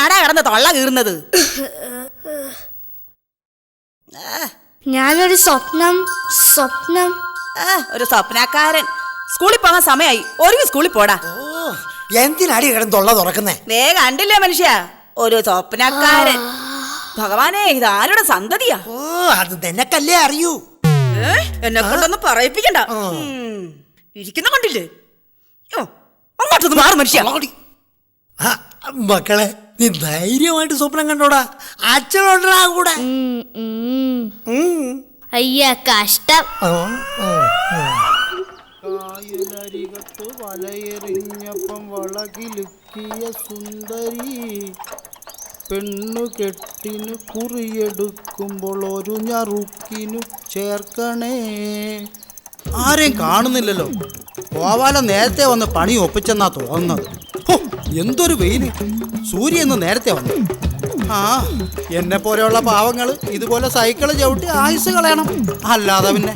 എന്തിനാടാ കിടന്ന് തൊള്ള കീറുന്നത്? ഞാനൊരു സ്വപ്നം ഒരു സ്വപ്നക്കാരൻ. സ്കൂളിൽ പോകാൻ സമയമായി, ഒരുങ്ങി സ്കൂളിൽ പോടാ. എന്തിനാടി കിടന്ന് തൊള്ള തുറക്കുന്നേ? വേഗം കണ്ടില്ലേ മനുഷ്യ, ഒരു സ്വപ്നക്കാരൻ. ഭഗവാനെ, ഇത് ആരുടെ സന്തതിയാ? അത് നിനക്കല്ലേ അറിയൂ. എന്നെ കൊണ്ടൊന്നും പറയിപ്പിക്കണ്ട. ഇരിക്കുന്ന കണ്ടില്ലേ? അങ്ങോട്ടൊന്ന് മാറും മനുഷ്യ. മക്കളെ, നീ ധൈര്യമായിട്ട് സ്വപ്നം കണ്ടോടാ. അച്ഛനോടാ കൂടെ. അയ്യ കഷ്ടം. കായലരികത്ത് വലയെറിഞ്ഞപ്പം വളകിലുക്കിയ സുന്ദരി പെണ്ണു കെട്ടിനു കുറിയെടുക്കുമ്പോൾ ഒരു ഞറുക്കിനു ചേർക്കണേ. ആരെയും കാണുന്നില്ലല്ലോ. ഗോപാല നേരത്തെ വന്ന് പണി ഒപ്പിച്ചെന്നാ തോന്നുന്നത്. എന്തൊരു വെയില്! സൂര്യ ഇന്ന് നേരത്തെ വന്നു. എന്നെ പോലെയുള്ള പാവങ്ങൾ ഇതുപോലെ സൈക്കിള് ചവിട്ടി ആയുസ് കളയണം, അല്ലാതെ പിന്നെ.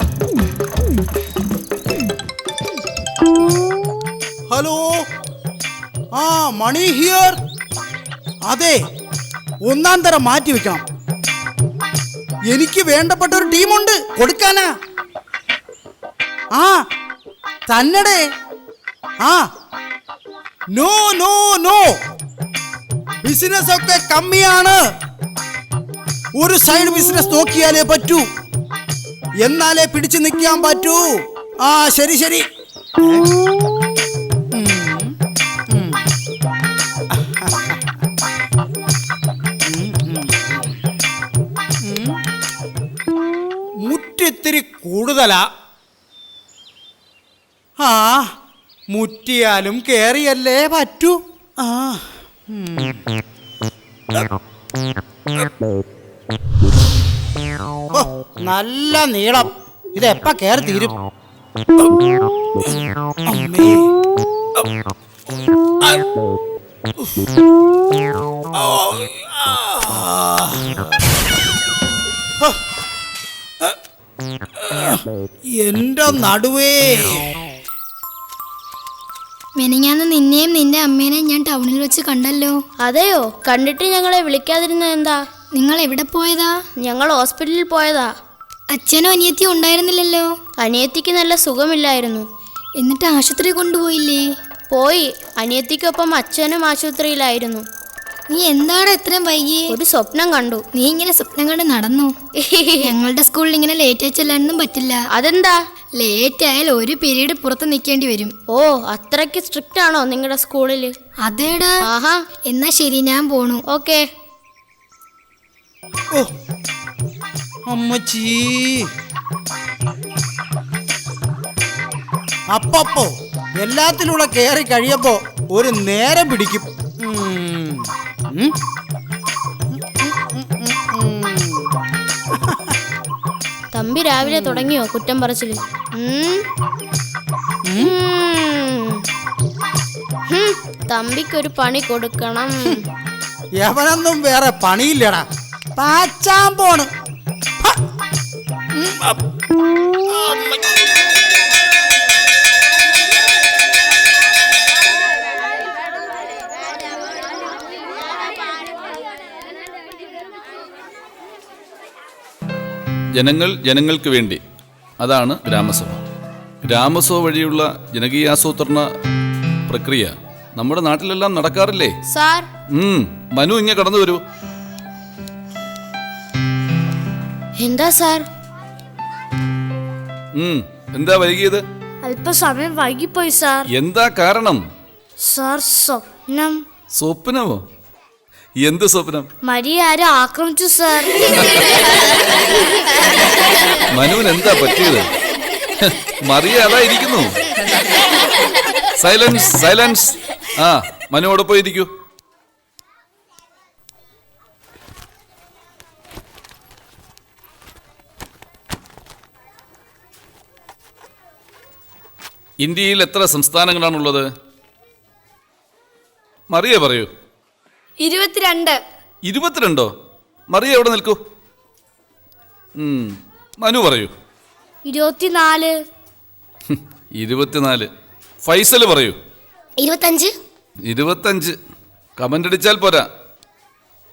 Hello, Mani here. അതെ, ഒന്നാം തരം മാറ്റി വെക്കണം. എനിക്ക് വേണ്ടപ്പെട്ട ഒരു ടീമുണ്ട് കൊടുക്കാനാ. തന്നടേ. നോ നോ നോ, ബിസിനസ് ഒക്കെ കമ്മിയാണ്. ഒരു സൈഡ് ബിസിനസ് നോക്കിയാലേ പറ്റൂ, എന്നാലേ പിടിച്ചു നിൽക്കാൻ പറ്റൂ. ശരി ശരി. മുറ്റിത്തിരി കൂടുതലാ. മുറ്റിയാലും കേറിയല്ലേ പറ്റൂ. നല്ല നീളം. ഇതെപ്പ കേറി തീരും? എന്റെ നടുവേ. മെനഞ്ഞാന്ന് നിന്നെയും നിന്റെ അമ്മേനെയും ഞാൻ ടൗണിൽ വെച്ച് കണ്ടല്ലോ. അതെയോ? കണ്ടിട്ട് ഞങ്ങളെ വിളിക്കാതിരുന്നത് എന്താ? നിങ്ങൾ എവിടെ പോയതാ? ഞങ്ങൾ ഹോസ്പിറ്റലിൽ പോയതാ. അച്ഛനും അനിയത്തിയും ഉണ്ടായിരുന്നില്ലല്ലോ. അനിയത്തിക്ക് നല്ല സുഖമില്ലായിരുന്നു. എന്നിട്ട് ആശുപത്രി കൊണ്ടുപോയില്ലേ? പോയി. അനിയത്തിക്കൊപ്പം അച്ഛനും ആശുപത്രിയിലായിരുന്നു. നീ എന്താണ് ഇത്രയും വൈകി? ഒരു സ്വപ്നം കണ്ടു. നീ ഇങ്ങനെ സ്വപ്നം കണ്ട് നടന്നു? ഞങ്ങളുടെ സ്കൂളിൽ ഇങ്ങനെ ലേറ്റ് ആയി ചെല്ലാനൊന്നും പറ്റില്ല. അതെന്താ? ലേറ്റ് ആയാൽ ഒരു പീരീഡ് പുറത്ത് നിൽക്കേണ്ടി വരും. ഓ, അത്രയ്ക്ക് സ്ട്രിക്റ്റ് ആണോ നിങ്ങളുടെ സ്കൂളില്? അതേടാ. ആഹാ, എന്നാ ശരി, ഞാൻ പോണു. ഓക്കെ. അമ്മച്ചീ, അപ്പപ്പോ എല്ലാത്തിലൂടെ കയറി കഴിയപ്പോ ഒരു നേരം പിടിക്കും. തമ്പി രാവിലെ തുടങ്ങിയോ കുറ്റം പറച്ചില്? തമ്പിക്കൊരു പണി കൊടുക്കണം. യവനൊന്നും വേറെ പണിയില്ലടാ, പാച്ചാൻ പോണ്. ജനങ്ങൾ ജനങ്ങൾക്ക് വേണ്ടി, അതാണ് ഗ്രാമസഭ. ഗ്രാമസഭ വഴിയുള്ള ജനകീയാസൂത്രണ പ്രക്രിയ നമ്മുടെ നാട്ടിലെല്ലാം നടക്കാറില്ലേ സാർ? മനു ഇങ്ങ കടന്നു വരൂ. എന്താ സാർ? എന്താ വൈകിയത്? അല്പസമയം വൈകിപ്പോയി സാർ. എന്താ കാരണം? സാർ, സ്വപ്നം. സ്വപ്നമോ? എന്ത് സ്വപ്നം? മരിയ ആരും ആക്രമിച്ചു സാർ. മനുവിന് എന്താ പറ്റിയത്? മറിയ അതാ ഇരിക്കുന്നു. Silence, silence. മനുവോടെ പോയിരിക്കൂ. ഇന്ത്യയിൽ എത്ര സംസ്ഥാനങ്ങളാണുള്ളത്? മറിയ പറയൂ. 22. 22? മറിയ എവിടെ നിൽക്കൂ? മനു പറയൂ. 24. 24. ഫൈസൽ പറയൂ. 25. 25. കമന്റ് അടിച്ചാൽ പോരാ,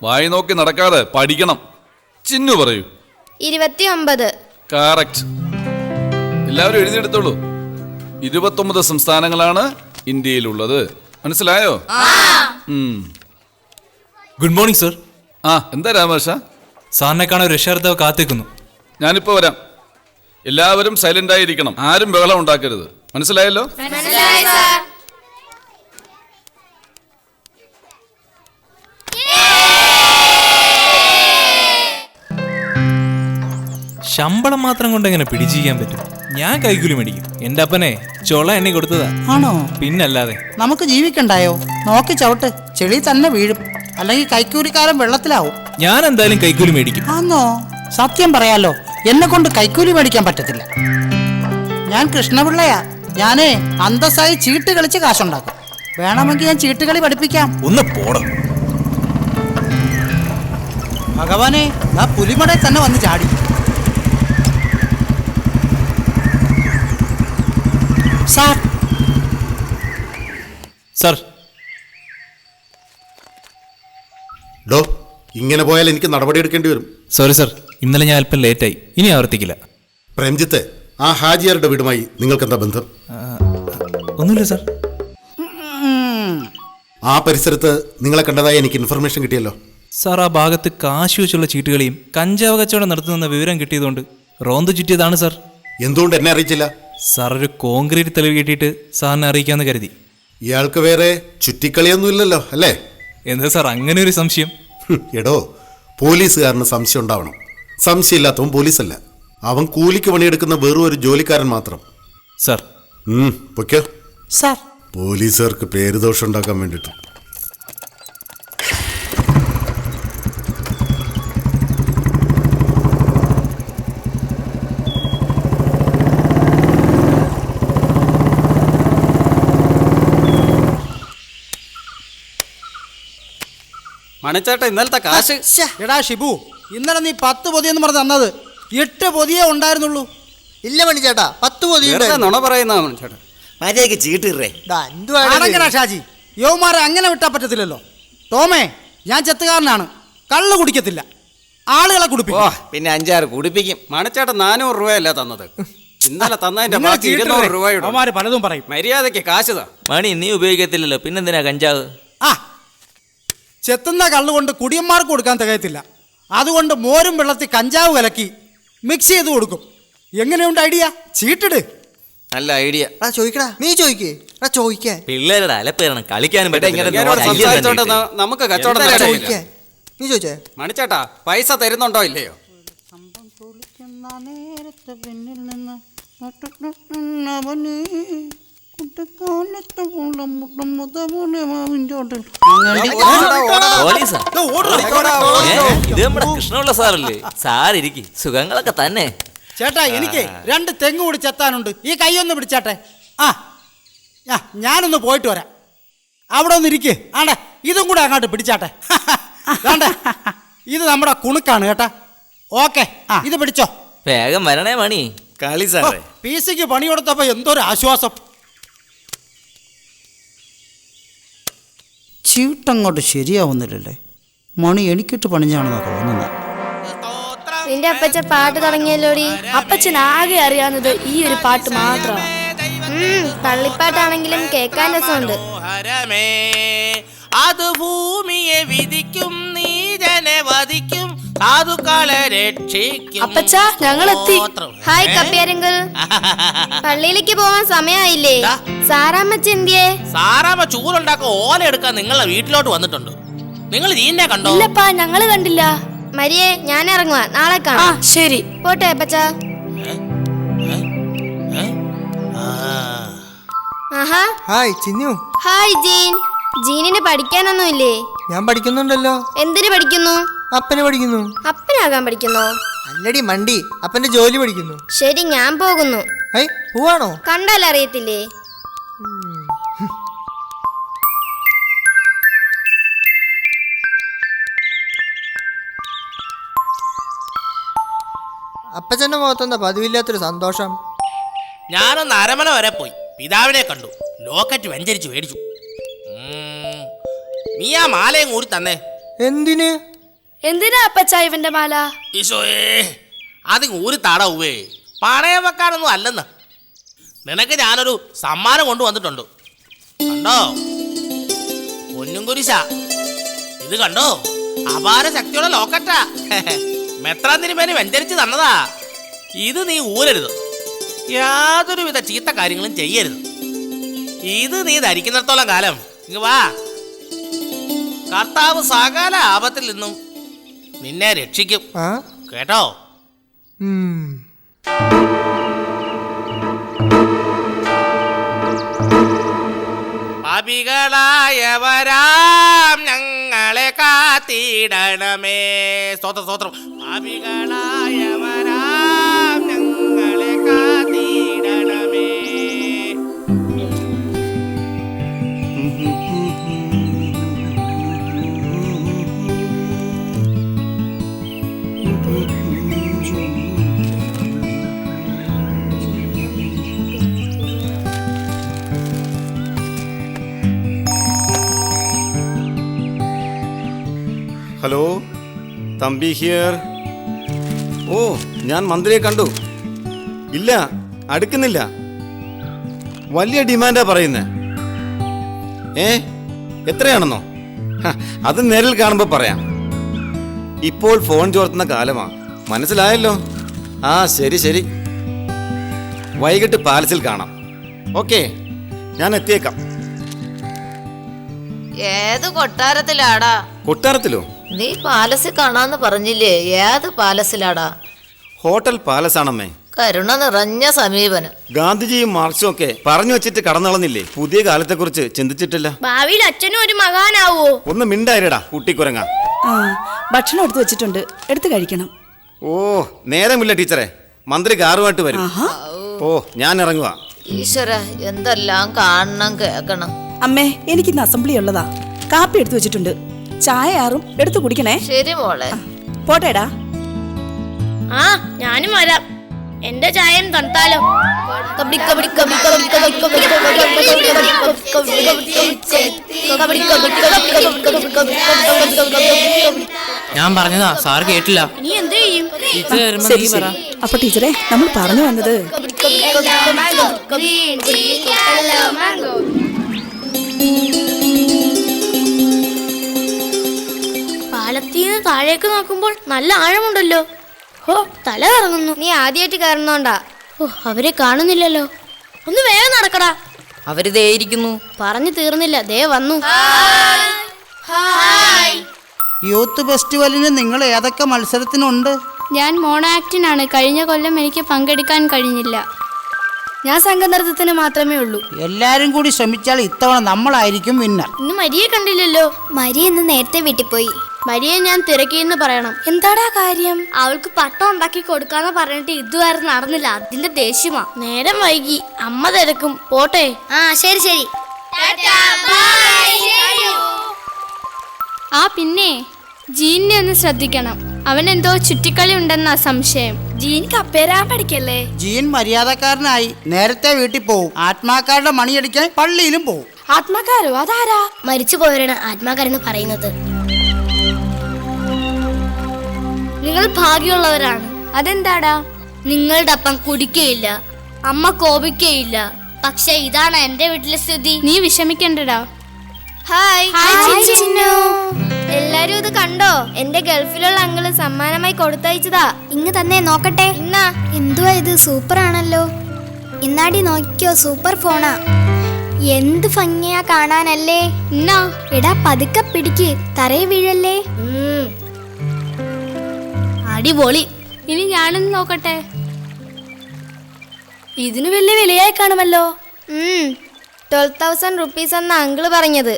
വായി നോക്കി നടക്കാതെ പഠിക്കണം. ചിന്നു പറയൂ. 29. കറക്റ്റ്. എല്ലാവരും എഴുതിയെടുത്തോളൂ. 29 സംസ്ഥാനങ്ങളാണ് ഇന്ത്യയിലുള്ളത്. മനസ്സിലായോ? Good morning sir. എന്താ രാമകൃഷ്ണ? സാറിനെ കാണാൻ ഒരു രക്ഷാകർത്താവ് കാത്തിക്കുന്നു. ഞാനിപ്പോ വരാം. എല്ലാവരും സൈലന്റ് ആയിരിക്കണം. ആരും ബഹളം ഉണ്ടാക്കരുത്. മനസ്സിലായല്ലോ? ശമ്പളം മാത്രം കൊണ്ട് എങ്ങനെ പിടിച്ചിരിക്കാൻ പറ്റും? ഞാൻ കൈക്കൂലി മേടിക്കും. എന്റെ അപ്പനെ ചൊള എണ്ണി കൊടുത്തതാ. ആണോ? പിന്നല്ലാതെ. നമുക്ക് ജീവിക്കണ്ടായോ? നോക്കി ചവിട്ട്, ചെളി തന്നെ വീഴും. അല്ലെങ്കിൽ കൈക്കൂലിക്കാരൻ വെള്ളത്തിലാവും. ഞാൻ എന്തായാലും കൈക്കൂലി മേടിക്കും. ആന്നോ? സത്യം പറയാലോ, എന്നെ കൊണ്ട് കൈക്കൂലി മേടിക്കാൻ പറ്റത്തില്ല. ഞാൻ കൃഷ്ണപിള്ളയാ. ഞാനേ അന്തസ്സായി ചീട്ട് കളിച്ച് കാശുണ്ടാക്കും. വേണമെങ്കിൽ ഞാൻ ചീട്ടുകളി പഠിപ്പിക്കാം. ഒന്ന് പോടാ. ഭഗവാനെ, ആ പുലിമടയിൽ തന്നെ വന്ന് ചാടി. സാർ. സർ. ഡോ, ഇങ്ങനെ പോയാൽ എനിക്ക് നടപടിയെടുക്കേണ്ടി വരും. സോറി സർ, ഇന്നലെ ഞാൻ അല്പം ലേറ്റായി. ഇനി ആവർത്തിക്കില്ല. പ്രേംജിത്ത്, ആ ഹാജിയാരുടെ വീടുമായി നിങ്ങൾക്ക് എന്താ ബന്ധം? ഒന്നുമില്ല സർ. ആ പരിസരത്ത് നിങ്ങളെ കണ്ടതായി എനിക്ക് ഇൻഫർമേഷൻ കിട്ടിയല്ലോ. സാർ, ആ ഭാഗത്ത് കാശ് വെച്ചുള്ള ചീട്ടുകളിയും കഞ്ചാവ് കച്ചവടം നടത്തുന്ന വിവരം കിട്ടിയതുകൊണ്ട് റോന്ത് ചുറ്റിയതാണ് സർ. എന്തുകൊണ്ട് എന്നെ അറിയിച്ചില്ല? സാർ, ഒരു കോൺക്രീറ്റ് തെളിവ് കിട്ടിയിട്ട് സാറിനെ അറിയിക്കാമെന്ന് കരുതി. ഇയാൾക്ക് വേറെ ചുറ്റിക്കളിയൊന്നും ഇല്ലല്ലോ അല്ലേ? എന്താ സാർ അങ്ങനെ ഒരു സംശയം? എടോ, പോലീസുകാരന് സംശയം ഉണ്ടാവണം. സംശയമില്ലാത്തവൻ പോലീസല്ല. അവൻ കൂലിക്ക് പണിയെടുക്കുന്ന വെറും ഒരു ജോലിക്കാരൻ മാത്രം. സാർ. പൊയ്ക്കോ. സാർ. പോലീസുകാർക്ക് പേരുദോഷം ഉണ്ടാക്കാൻ വേണ്ടിയിട്ട്. മണിച്ചേട്ട ഇന്നലത്തെ കാശ്. എടാ ഷിബു, ഇന്നലെ നീ 10 പൊതിയെന്ന് പറഞ്ഞ് തന്നത് 8 പൊതിയേ ഉണ്ടായിരുന്നുള്ളൂ. ഇല്ല മണിച്ചേട്ടാ, 10 പൊതി നുണ പറയുന്ന മണിച്ചേട്ടാ. മര്യാദക്ക് ചീട്ടിറേ. അടങ്ങടാ ഷാജി, യൗമാരെ അങ്ങനെ വിട്ടാ പറ്റത്തില്ലല്ലോ. ടോമേ, ഞാൻ ചെത്തുകാരനാണ്, കള്ള് കുടിക്കത്തില്ല, ആളുകളെ കുടിപ്പിക്കും. പിന്നെ 5-6 കുടിപ്പിക്കും. മണിച്ചേട്ടൻ 400 രൂപയല്ല തന്നത്. ഇന്നലെ തന്നതിന്റെ ബാക്കി 200 രൂപയുടെ. അവന്മാര് പലതും പറയും. മര്യാദക്ക് കാശ് താ. മണി നീ ഉപയോഗിക്കത്തില്ലല്ലോ, പിന്നെന്തിനാ കഞ്ചാവ്? ചെത്തുന്ന കള്ളുകൊണ്ട് കുടിയന്മാർക്ക് കൊടുക്കാൻ തികയത്തില്ല. അതുകൊണ്ട് മോരും വെള്ളത്തിൽ കഞ്ചാവ് കലക്കി മിക്സ് ചെയ്ത് കൊടുക്കും. എങ്ങനെയുണ്ട് ഐഡിയ? ചീട്ടിട്. നല്ല ഐഡിയ. ചോദിക്കടാ, നീ ചോദിക്കേ. ചോദിക്കാൻ പിള്ളേരുടെ അലപ്പേരണം, കളിക്കാനും സംസാരിച്ചോണ്ട് നമുക്ക് കച്ചവടം നടക്കില്ല. നീ ചോദിച്ചേ. മണിച്ചേട്ടാ, പൈസ തരുന്നുണ്ടോ ഇല്ലയോ? പോലീസാ? ഇത് നമ്മുടെ കൃഷ്ണപിള്ള സാറല്ലേ? സാറിരിക്കും, സുഖങ്ങളൊക്കെ തന്നെ. ചേട്ടാ, എനിക്ക് 2 തെങ്ങ് കൂടി ചെത്താനുണ്ട്. ഈ കൈയൊന്ന് പിടിച്ചാട്ടെ. ഞാനൊന്ന് പോയിട്ട് വരാം. അവിടെ ഒന്ന് ഇരിക്കേ. ആണ്ടെ, ഇതും കൂടെ അങ്ങോട്ട് പിടിച്ചാട്ടെ. ഇത് നമ്മുടെ കുണുക്കാണ് കേട്ടാ. ഓക്കെ, ഇത് പിടിച്ചോ. വേഗം വരണേ മണി. കളി സാറേ. PC-ക്ക് പണി കൊടുത്തപ്പോ എന്തൊരു ആശ്വാസം. ചീട്ടങ്ങോട്ട് ശരിയാവുന്നില്ലല്ലേ. മണി എനിക്കിട്ട് പണിഞ്ഞാണെന്നാ തോന്നുന്നത്. നിന്റെ അപ്പച്ച പാട്ട് തുടങ്ങിയല്ലോടി. അപ്പച്ചൻ ആകെ അറിയാവുന്നത് ഈ ഒരു പാട്ട് മാത്രമാണ്. പള്ളിപ്പാട്ടാണെങ്കിലും കേൾക്കാൻ രസമുണ്ട്. അത് ഭൂമിയെ വിധിക്കും, നീജനെ വധിക്കും, സാധുക്കളെ രക്ഷിക്കും. അപ്പച്ച, ഞങ്ങളെത്തി. ഹായ് കപ്പ്യാരങ്കിൾ. പള്ളിയിലേക്ക് പോവാൻ സമയമായില്ലേ? സാറാമ്മച്ച എന്തിയേ? സാറാമ്മ ചൂടുണ്ടാക്കാൻ ഓല എടുക്കാൻ നിങ്ങളെ വീട്ടിലോട്ട് വന്നിട്ടുണ്ട്. നിങ്ങൾ നീന്നെ കണ്ടോ? ഇല്ലപ്പാ, ഞങ്ങള് കണ്ടില്ല. മരിയേ, ഞാൻ ഇറങ്ങുക, നാളെ കാണാം. ശരി, പോട്ടെ അപ്പച്ച. ഹായ് ചിന്നു. Hi Jean. ജീനിന് പഠിക്കാനൊന്നുമില്ലേ? ഞാൻ പഠിക്കുന്നുണ്ടല്ലോ. എന്തിനു പഠിക്കുന്നു? അപ്പനെ പഠിക്കുന്നു. അപ്പനാകാൻ പഠിക്കുന്നോ? അല്ലടി മണ്ടി, അപ്പന്റെ ജോലി പഠിക്കുന്നു. ശരി, ഞാൻ പോകുന്നു. പോവാണോ? കണ്ടാൽ അറിയത്തില്ലേ? അപ്പച്ചന്റെ മുഖത്തെന്താ പതിവില്ലാത്തൊരു സന്തോഷം? ഞാനൊന്ന് അരമന വരെ പോയി പിതാവിനെ കണ്ടു. ലോക്കറ്റ് വെഞ്ചരിച്ച് മേടിച്ചു. നീ ആ മാലയും കൂടി തന്നെ. എന്തിന്? എന്തിനാ അപ്പച്ചാ ഇവന്റെ മാല? ഈശോയേ അത് ഊരി താടവേ, പണയം വെക്കാനൊന്നും അല്ലെന്ന്. നിനക്ക് ഞാനൊരു സമ്മാനം കൊണ്ടുവന്നിട്ടുണ്ട്. കണ്ടോ, പൊന്നും കുരിശ. ഇത് കണ്ടോ, അപാര ശക്തിയുള്ള ലോക്കറ്റാ. മെത്രാൻ തിരുമേനി വെഞ്ചരിച്ച് തന്നതാ. ഇത് നീ ഊരരുത്, യാതൊരുവിധ ചീത്ത കാര്യങ്ങളും ചെയ്യരുത്. ഇത് നീ ധരിക്കുന്നിടത്തോളം കാലം ഇങ്ങ് വാ, കർത്താവ് സകല ആപത്തിൽ നിന്നും നിന്നെ രക്ഷിക്കും. കേട്ടോ? പാപികളായവരാം ഞങ്ങളെ കാത്തിടണമേ. സ്തോത്രം സ്തോത്രം. പാപികളായവരാം ഞങ്ങളെ കാത്തിടണമേ. Hello, Thampi here. ഓ, ഞാൻ മന്ത്രിയെ കണ്ടു. ഇല്ല, അടുക്കുന്നില്ല. വലിയ ഡിമാൻഡാ പറയുന്നേ. എത്രയാണെന്നോ? അത് നേരിൽ കാണുമ്പോൾ പറയാം. ഇപ്പോൾ ഫോൺ ചോർത്തുന്ന കാലമാ, മനസ്സിലായല്ലോ. ആ ശരി ശരി, വൈകിട്ട് പാലസിൽ കാണാം. ഓക്കെ, ഞാൻ എത്തിയേക്കാം. ഏത് കൊട്ടാരത്തിലാടാ? കൊട്ടാരത്തിലോ? നീ പാലസിൽ കാണാന്ന് പറഞ്ഞില്ലേ, ഏത് പാലസിലാടാ? Hotel palace ആണമ്മേ. കരുണ നിറഞ്ഞ സമീപനം. ഗാന്ധിജിയും മാർക്സും ഒക്കെ പറഞ്ഞു വെച്ചിട്ട് കടന്നളഞ്ഞില്ലേ. പുതിയ കാലത്തെ കുറിച്ച് ചിന്തിച്ചിട്ടില്ല. ഭാവിയിൽ അച്ഛനും ഒരു മകാനാവോ? ഒന്ന് മിണ്ടായിരടാ കുട്ടിക്കുരങ്ങ. ഭക്ഷണം എടുത്തു വെച്ചിട്ടുണ്ട്, എടുത്തു കഴിക്കണം. ഓ, നേരമില്ല ടീച്ചറെ, മന്ത്രി കാറുമായിട്ട് വരും. ഓ, ഞാൻ ഇറങ്ങുക. ഈശ്വര, എന്തെല്ലാം കാണണം കേക്കണം. അമ്മേ, എനിക്കിന്ന് അസംബ്ലി ഉള്ളതാ. കാപ്പി എടുത്തു വെച്ചിട്ടുണ്ട്, ചായ ആറും എടുത്തു കുടിക്കണേ. ശരി മോളെ. പോട്ടേടാ. ആ, ഞാനും വരാം. എന്റെ ചായം തണുത്താലോ? ഞാൻ പറഞ്ഞതാ, സാർ കേട്ടില്ല. നീ എന്ത് ചെയ്യും? ശരി ശരി. അപ്പൊ ടീച്ചറെ, നമ്മൾ പറഞ്ഞു വന്നത് പാലത്തീന്ന് താഴേക്ക് നോക്കുമ്പോൾ നല്ല ആഴമുണ്ടല്ലോ. ഓ, തല കറങ്ങുന്നു. നീ ആദ്യമായിട്ട് കയറുന്നോണ്ടാ. ഓ, അവരെ കാണുന്നില്ലല്ലോ. ഒന്ന് വേഗം നടക്കടാ. അവര് ദേ ഇരിക്കുന്നു. പറഞ്ഞു തീർന്നില്ല, ദേ വന്നു. യൂത്ത് ഫെസ്റ്റിവലിന് നിങ്ങൾ ഏതൊക്കെ മത്സരത്തിനുണ്ട്? ഞാൻ മോണോ ആക്ടിനാണ്. കഴിഞ്ഞ കൊല്ലം എനിക്ക് പങ്കെടുക്കാൻ കഴിഞ്ഞില്ല. ഞാൻ സംഘനൃത്തത്തിന് മാത്രമേ ഉള്ളൂ. എല്ലാരും കൂടി ശ്രമിച്ചാൽ ഇത്തവണ നമ്മളായിരിക്കും വിന്നർ. ഇന്ന് മരിയെ കണ്ടില്ലല്ലോ. മരിയ ഇന്ന് നേരത്തെ വീട്ടിൽ പോയി. മരിയെ ഞാൻ തിരക്കിയെന്ന് പറയണം. എന്താടാ കാര്യം? അവൾക്ക് പട്ടം ഉണ്ടാക്കി കൊടുക്കാന്ന് പറഞ്ഞിട്ട് ഇതുവരെ നടന്നില്ല. അതിന്റെ ദേഷ്യമാ. നേരം വൈകി, അമ്മ തിരക്കും. പോട്ടെ. ആ ശരി ശരി. ആ പിന്നെ ജീനിനെ ഒന്ന് ശ്രദ്ധിക്കണം. അവൻ എന്തോ ചുറ്റിക്കളി ഉണ്ടെന്നാ സംശയം. ജീൻ കപ്പേരാൻ പഠിക്കല്ലേ? ജീൻ മര്യാദക്കാരനായി നേരത്തെ വീട്ടിൽ പോവും. ആത്മാക്കാരുടെ മണിയടിക്കാൻ പള്ളിയിലും പോവും. ആത്മാക്കാരോ? അതാരാ? മരിച്ചു പോയവരാണ് ആത്മാക്കാരെന്ന് പറയുന്നത്. നിങ്ങൾ ഭാഗ്യമുള്ളവരാണ്. അതെന്താടാ? നിങ്ങളുടെ അപ്പം കുടിക്കയില്ല, അമ്മ കോപിക്കയില്ല. പക്ഷെ ഇതാണ് എന്റെ വീട്ടിലെ സ്ഥിതി. നീ വിഷമിക്കണ്ടടാ. ഹായ്. ഹായ് ചിന്നു. എല്ലാരും ഇത് കണ്ടോ? എന്റെ ഗൾഫിലുള്ള അങ്കിള് സമ്മാനമായി കൊടുത്തയച്ചതാ. ഇങ്ങ് തന്നെ നോക്കട്ടെ. ഇന്നാ. എന്തുവാ ഇത്? സൂപ്പർ ആണല്ലോ. ഇന്നാടി നോക്കിയോ, സൂപ്പർ ഫോണാ. എന്ത് ഭംഗിയാ കാണാനല്ലേ. ഇന്നാ. എടാ പതുക്കെ പിടിക്ക്, തറയെ വീഴല്ലേ. അടിപൊളി. ഇനി ഞാനൊന്ന് നോക്കട്ടെ. ഇതിന് വലിയ വിലയായി കാണുമല്ലോ. 12,000 റുപ്പീസ് എന്ന അങ്കിള് പറഞ്ഞത്.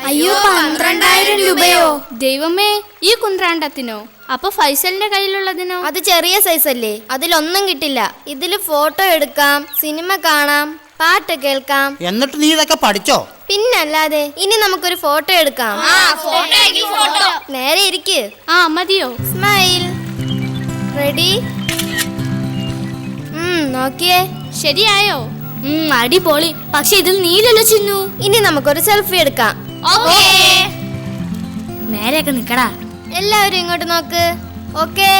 അയ്യോ, 12,000 രൂപയോ? ദൈവമേ, ഈ കുന്ത്രാണ്ടത്തിനോ? അപ്പൊ ഫൈസലിന്റെ കയ്യിലുള്ളതിനോ? അത് ചെറിയ സൈസ് അല്ലേ, അതിലൊന്നും കിട്ടില്ല. ഇതില് ഫോട്ടോ എടുക്കാം, സിനിമ കാണാം, പാട്ട് കേൾക്കാം. എന്നിട്ട് നീ ഇതൊക്കെ പഠിച്ചോ? പിന്നല്ലാതെ. ഇനി നമുക്കൊരു ഫോട്ടോ എടുക്കാം. നേരെ ഇരിക്ക്. ആ മതിയോ? സ്മൈൽ. റെഡി? നോക്കിയേ. ശരിയായോ? അടിപൊളി. പക്ഷെ ഇതിൽ നീലല്ലോ ചിന്നു. ഇനി നമുക്കൊരു സെൽഫി എടുക്കാം. നേരെയൊക്കെ നിക്കടാ. എല്ലാവരും ഇങ്ങോട്ട് നോക്ക്. ഓക്കേ.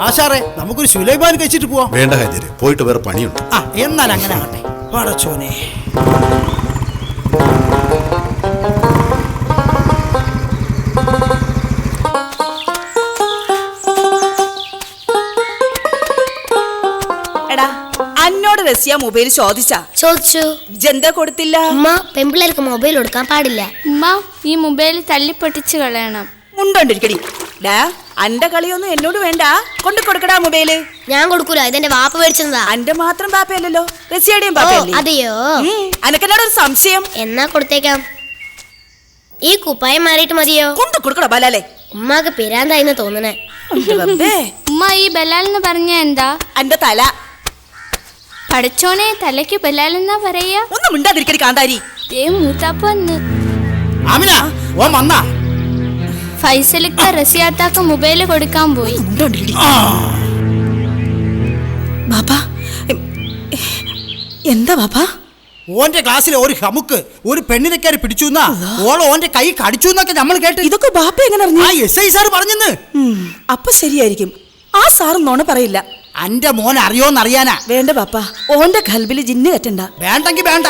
ആശാറേ, നമുക്കൊരു സുലൈമാൻ കഴിച്ചിട്ട് പോവാം. വേണ്ട ഹാജര്, പോയിട്ട് വേറെ പണിയുണ്ട്. ആ, എന്നാൽ അങ്ങനെ ആകട്ടെ. പടച്ചോനെ. എടാ, അന്നോട് റസിയ മൊബൈൽ ചോദിച്ചു. ജന്ത കൊടുത്തില്ല. ഉമ്മ, പെമ്പിള്ളേർക്ക് മൊബൈൽ കൊടുക്കാൻ പാടില്ല. ഉമ്മ, ഈ മൊബൈൽ തല്ലിപ്പൊട്ടിച്ച് കളയണം. മുണ്ടോണ്ടിരിക്കടി. ഡാ, അന്റെ കളിയൊന്നും എന്നോട് വേണ്ട. കൊണ്ടു കൊടുക്കടാ മൊബൈല്. ഞാൻ കൊടുക്കൂല, ഇതെന്റെ വാപ്പ മേടിച്ചതാ. അന്റെ മാത്രം പാപ്പയല്ലല്ലോ, റസിയുടെയും പാപ്പയല്ലേ? അതെയോ? അനക്കെന്നോട് ഒരു സംശയം. എന്നാ കൊടുത്തേക്കാം. ഈ കുപ്പായം മാറിയിട്ട് മതിയോ? കൊണ്ടു കൊടുക്കടാ ബലാലെ. ഉമ്മാക്ക് പിരാന്തായിന്ന് തോന്നണേ. ഉമ്മ, ഈ ബലാൽ എന്ന് പറഞ്ഞ എന്താ? അന്റെ തല. പഠിച്ചോനെ, തലയ്ക്ക് ബലാൽ എന്നാ പറയാ? ഒന്നും മിണ്ടാതിരിക്കടി കാന്താരി. മൂത്താപ്പ വന്ന്. ആമിന, ഓൻ വന്നാ? ഫൈസലിക്ക റസിയാത്താക്ക് മൊബൈല് കൊടുക്കാൻ പോയി. ബാപ്പാ, എന്താ ബാപ്പാ? ഓന്റെ ക്ലാസ്സിലെ ഒരു ഹമുക്ക് ഒരു പെണ്ണിനെ കയറി പിടിച്ചു, ഓളോ ഓന്റെ കൈ കടിച്ചു എന്നൊക്കെ നമ്മൾ കേട്ട്. ഇതൊക്കെ ബാപ്പ എങ്ങനെ അറിഞ്ഞു? ആ SI സാർ പറഞ്ഞെന്ന്. അപ്പൊ ശരിയായിരിക്കും. ആ സാറ് നോണ പറയില്ല. അന്റെ മോൻ അറിയോന്നറിയാനാ. വേണ്ട ബാപ്പാ, ഓന്റെ കൽബില് ജിന്ന് കെട്ടണ്ട. വേണ്ടെങ്കി വേണ്ട.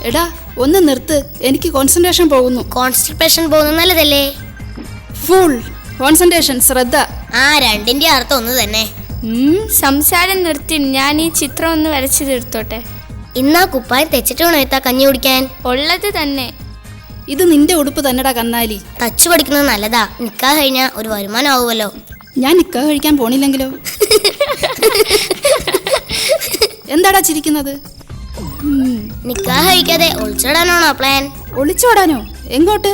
എടാ, ഒന്ന് നിർത്ത്. എനിക്ക് കോൺസെൻട്രേഷൻ പോകുന്നു. കോൺസ്റ്റിപ്പേഷൻ പോകുന്നത് നല്ലതല്ലേ? ഫുൾ കോൺസെൻട്രേഷൻ, ശ്രദ്ധ. ആ, രണ്ടിന്റെ അർത്ഥം ഒന്ന് തന്നെ. സംസാരം നിർത്തി. ഞാൻ ഈ ചിത്രം ഒന്ന് വരച്ചു തീർത്തോട്ടെ. ഇന്നാ കുപ്പായം തെച്ചിട്ട് വേണം എത്താ കഞ്ഞി കുടിക്കാൻ. ഉള്ളത് തന്നെ. ഇത് നിന്റെ ഉടുപ്പ് തന്നെടാ കന്നാലി. തച്ചു പഠിക്കുന്നത് നല്ലതാ. നിക്കാ കഴിഞ്ഞാ ഒരു വരുമാനം ആവുമല്ലോ. ഞാൻ നിക്കാ കഴിക്കാൻ പോണില്ലെങ്കിലോ? എന്താടാ ചിരിക്കുന്നത്? നിക്കാ കഴിക്കാതെ ഒളിച്ചോടാനാണോ പ്ലാൻ? ഒളിച്ചോടാനോ? എങ്ങോട്ട്?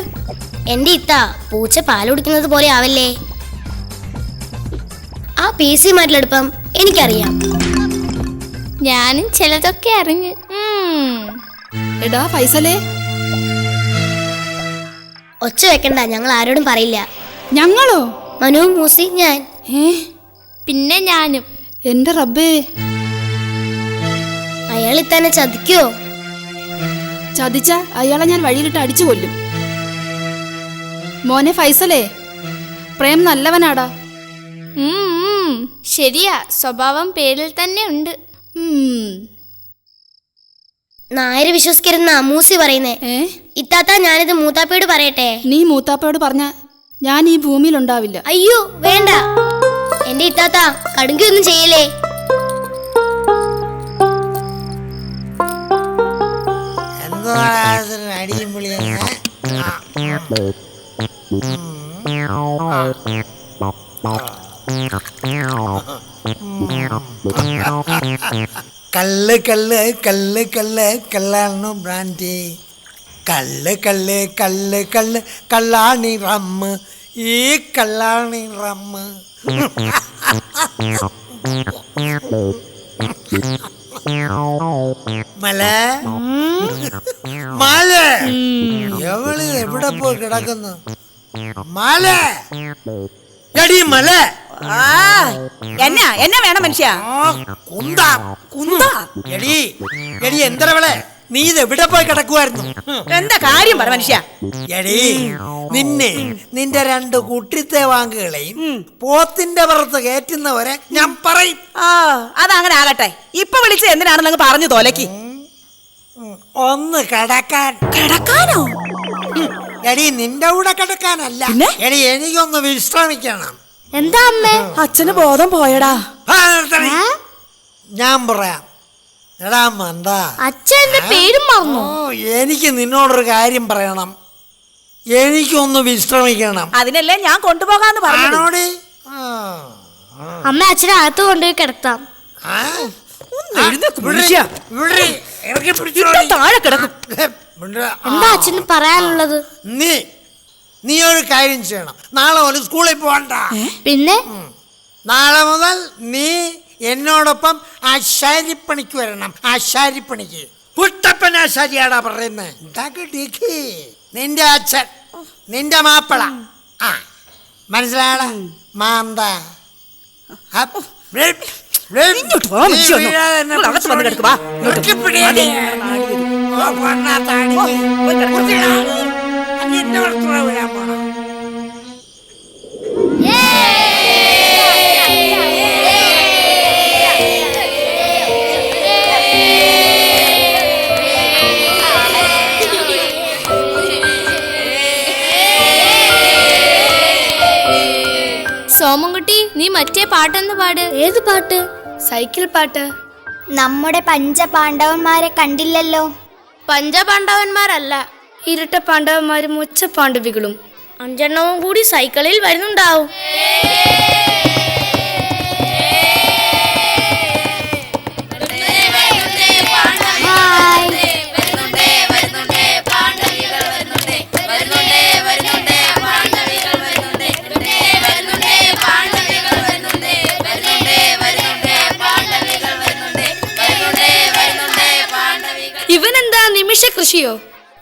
എന്റെ ഇത്ത പൂച്ച പാൽ കുടിക്കുന്നത് പോലെ ആവല്ലേ. ആ PC മാറ്റിലെടുപ്പം എനിക്കറിയാം. ഞാനും ചിലതൊക്കെ അറിഞ്ഞ്. എടാ ഫൈസലേ, ഒച്ച വെക്കണ്ട, ഞങ്ങൾ ആരോടും പറയില്ല. ഞങ്ങളോ? മനു, മൂസി, ഞാൻ. പിന്നെ ഞാനും. എന്റെ റബ്ബേ, അയാൾ ഇത്തന്നെ ചതിക്കോ? ചതിച്ച അയാളെ ഞാൻ വഴിയിലിട്ട് അടിച്ചു കൊല്ലും. മോനെ ഫൈസലേ, പ്രേം നല്ലവനാടാ. ശരിയാ, സ്വഭാവം പേരിൽ തന്നെ ഉണ്ട്. നായര് വിശ്വസിക്കരുന്ന മൂസി പറയുന്നേ. ഇത്താത്ത ഞാനിത് മൂത്താപ്പയോട് പറയട്ടെ? നീ മൂത്താപ്പയോട് പറഞ്ഞ ഞാൻ ഈ ഭൂമിയിൽ ഉണ്ടാവില്ല. അയ്യോ വേണ്ട, എന്റെ ഇത്താത്ത കടുങ്കൊന്നും ചെയ്യലേ. കല്ല് കല്ല് കല്ല് കല്ല് കള്ളാണു ബ്രാൻഡി, കല്ല് കല്ല് കല്ല് കല്ല് കള്ളാണി റമ്മ്, ഈ കള്ളാണി റമ്മ്. മല മല എവള് എവിടെ പോയി കിടക്കുന്നു? മല എടി മല. എന്നാ വേണം മനുഷ്യ? കുന്താ കുന്താ. എടി എടി എന്തരവളെ, നീ ഇത് എവിടെ പോയി കിടക്കുമായിരുന്നു? എന്താ കാര്യം പറ മനുഷ്യ. എടി നിന്നെ നിന്റെ 2 കുട്ടിത്തെ വാങ്കുകളെയും പോത്തിന്റെ പുറത്ത് കയറ്റുന്നവരെ ഞാൻ പറയും. അതങ്ങനെ ആകട്ടെ. ഇപ്പൊ വിളിച്ച് എന്തിനാണെന്ന് പറഞ്ഞു തോലക്കി. ഒന്ന് കിടക്കാൻ. കിടക്കാനോ? എടി നിന്റെ കൂടെ കിടക്കാനല്ല, എടി എനിക്കൊന്ന് വിശ്രമിക്കണം. എന്താ അമ്മേ? അച്ഛന് ബോധം പോയടാ. ഞാൻ പറയാം. എടാ മന്ദ, അച്ഛന്റെ പേരും മറന്നു. എനിക്ക് നിന്നോടൊരു കാര്യം പറയണം. എനിക്കൊന്ന് വിശ്രമിക്കണം. അതിനല്ലേ ഞാൻ കൊണ്ടുപോകാന്ന് പറഞ്ഞോടി. അമ്മ അച്ഛനെ അകത്ത് കൊണ്ടുപോയി കിടത്താം. താഴെ കിടക്കും. എന്താ അച്ഛന് പറയാനുള്ളത്? നീ ഒരു കാര്യം ചെയ്യണം. നാളെ മുതൽ സ്കൂളിൽ പോകണ്ട. പിന്നെ നാളെ മുതൽ നീ എന്നോടൊപ്പം ആശാരിപ്പണിക്ക് വരണം. ആശാരിപ്പണിക്ക്. കുട്ടപ്പൻ ആശാരിയാടാ പറയുന്നത്. നിന്റെ അച്ഛൻ, നിന്റെ മാപ്പിള. മനസ്സിലായടാ മാന്ത. സോമൻകുട്ടി, നീ മറ്റേ പാട്ടെന്ന് പാട്. ഏത് പാട്ട്? സൈക്കിൾ പാട്ട്. നമ്മുടെ പഞ്ചപാണ്ഡവന്മാരെ കണ്ടില്ലല്ലോ. പഞ്ചപാണ്ഡവന്മാരല്ല, ഇരട്ട പാണ്ഡവന്മാരും ഉച്ചപാണ്ഡവികളും 5 കൂടി സൈക്കിളിൽ വരുന്നുണ്ടാവും. ഇവനെന്താ നിമിഷ കൃഷിയോ?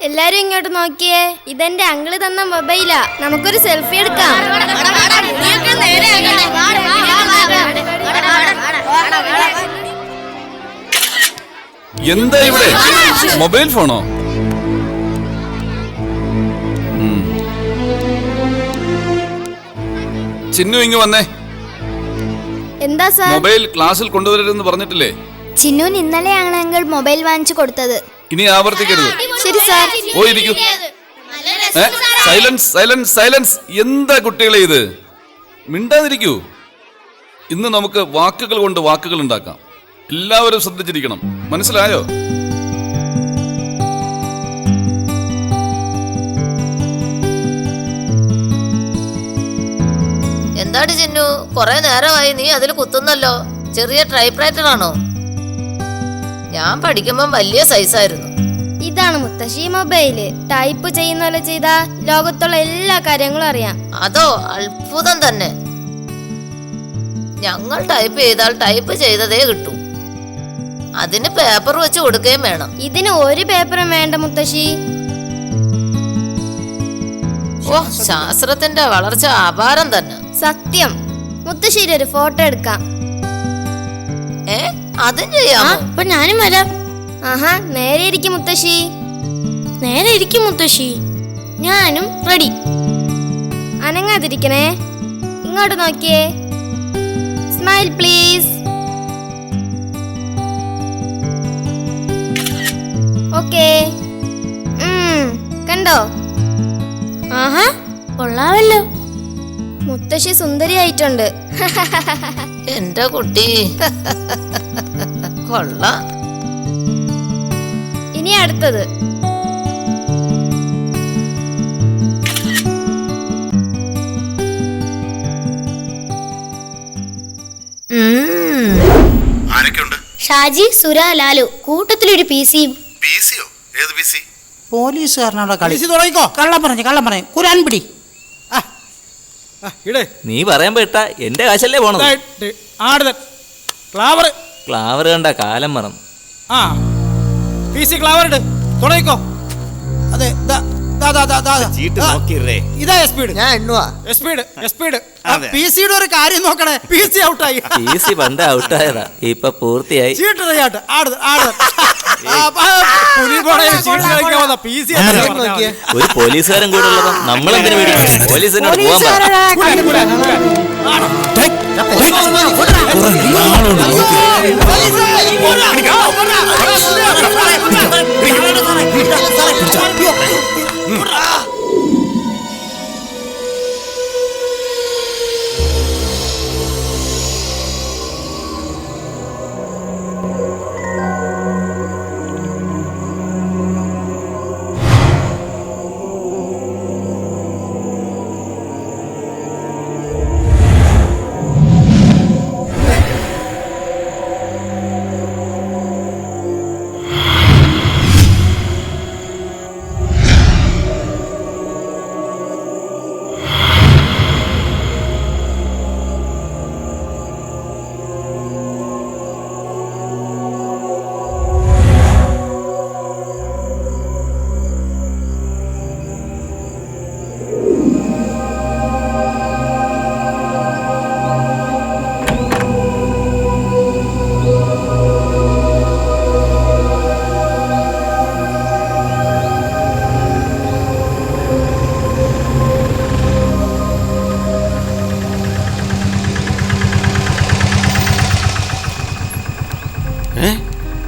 എല്ലാരും ഇങ്ങോട്ട് നോക്കിയേ, ഇതെന്റെ അങ്കിള് തന്ന മൊബൈലാ. നമുക്കൊരു സെൽഫി എടുക്കാം. എന്താ ഇവിടെ മൊബൈൽ ഫോണോ? ചിന്നു ഇങ്ങ് വന്നേ. എന്താ സാർ? മൊബൈൽ ക്ലാസ്സിൽ കൊണ്ടുവരരുതെന്ന് പറഞ്ഞിട്ടില്ലേ? ചിന്നുന് ഇന്നലെയാണ് അങ്കിൾ മൊബൈൽ വാങ്ങിച്ചു കൊടുത്തത്. ഇനി ആവർത്തിക്കരുത്. ശരി സാർ. പോയിരിക്കൂ. Silence silence silence. എന്താ കുട്ടികളെ ഇത്? മിണ്ടാതിരിക്കൂ. ഇന്ന് നമുക്ക് വാക്കുകൾ കൊണ്ട് വാക്കുകൾ ഉണ്ടാക്കാം. എല്ലാവരും ശ്രദ്ധിച്ചിരിക്കണം. മനസ്സിലായോ? എന്താടി ചിന്നു, കൊറേ നേരമായി നീ അതിൽ കുത്തുന്നല്ലോ. ചെറിയ ടൈപ്പ്റൈറ്റർ ആണോ? ഞാൻ പഠിക്കുമ്പോ വലിയ സൈസായിരുന്നു. ഇതാണ് മുത്തശ്ശി മൊബൈല്. ടൈപ്പ് ചെയ്യുന്ന പോലെ ചെയ്താ ലോകത്തുള്ള എല്ലാ കാര്യങ്ങളും അറിയാം. അതോ അത്ഭുതം തന്നെ. ഞങ്ങൾ ടൈപ്പ് ചെയ്താൽ ടൈപ്പ് ചെയ്തതേ കിട്ടൂ. അതിന് പേപ്പർ വെച്ച് കൊടുക്കുകയും വേണം. ഇതിന് ഒരു പേപ്പറും വേണ്ട മുത്തശ്ശി. ഓ, ശാസ്ത്രത്തിന്റെ വളർച്ച അപാരം തന്നെ. സത്യം. മുത്തശ്ശിയുടെ ഒരു ഫോട്ടോ എടുക്കാം. അതും ചെയ്യാമോ? അപ്പൊ ഞാനും വരാം. ആഹാ, നേരെ ഇരിക്കും മുത്തശ്ശി. നേരെ ഇരിക്കും മുത്തശ്ശി. ഞാനും റെഡി. അനങ്ങാതിരിക്കണേ. ഇങ്ങോട്ട് നോക്കിയേ. Smile please. ഓക്കേ. കണ്ടോ? ആഹാ, കൊള്ളാമല്ലോ. മുത്തശ്ശി സുന്ദരിയായിട്ടുണ്ട്. എന്റെ കുട്ടി കൊള്ളാം. ഇനി അടുത്തത്. ആരൊക്കെയുണ്ട്? ഷാജി, സുര, ലാലു, കൂട്ടത്തിലൊരു PC-യും. PC-യോ? ഏത് PC? പോലീസുകാരനോട് കളി. PC തുടങ്ങിക്കോ. കള്ളം പറഞ്ഞു കുരാൻ പിടി. നീ പറയാൻ പെട്ട എന്റെ കാശല്ലേ പോണത്. ക്ലാവർ ക്ലാവർ കണ്ട കാലം മറന്നു. PC ക്ലാവർ ഇട്. തുടങ്ങിക്കോ. അതെ, ഇതാ സ്പീഡ്. ഞാൻ എണ്ണുവാ. സ്പീഡ്. PC-യുടെ ഒരു കാര്യം നോക്കണേ. PC ഔട്ടായി. PC പണ്ട് ഔട്ടായതാ, ഇപ്പൊ പൂർത്തിയായി. ഒരു പോലീസുകാരൻ കൂടെ ഉള്ളതാ. നമ്മളെന്തിനു പേടിക്കണം? പോലീസിനോട് പോകാൻ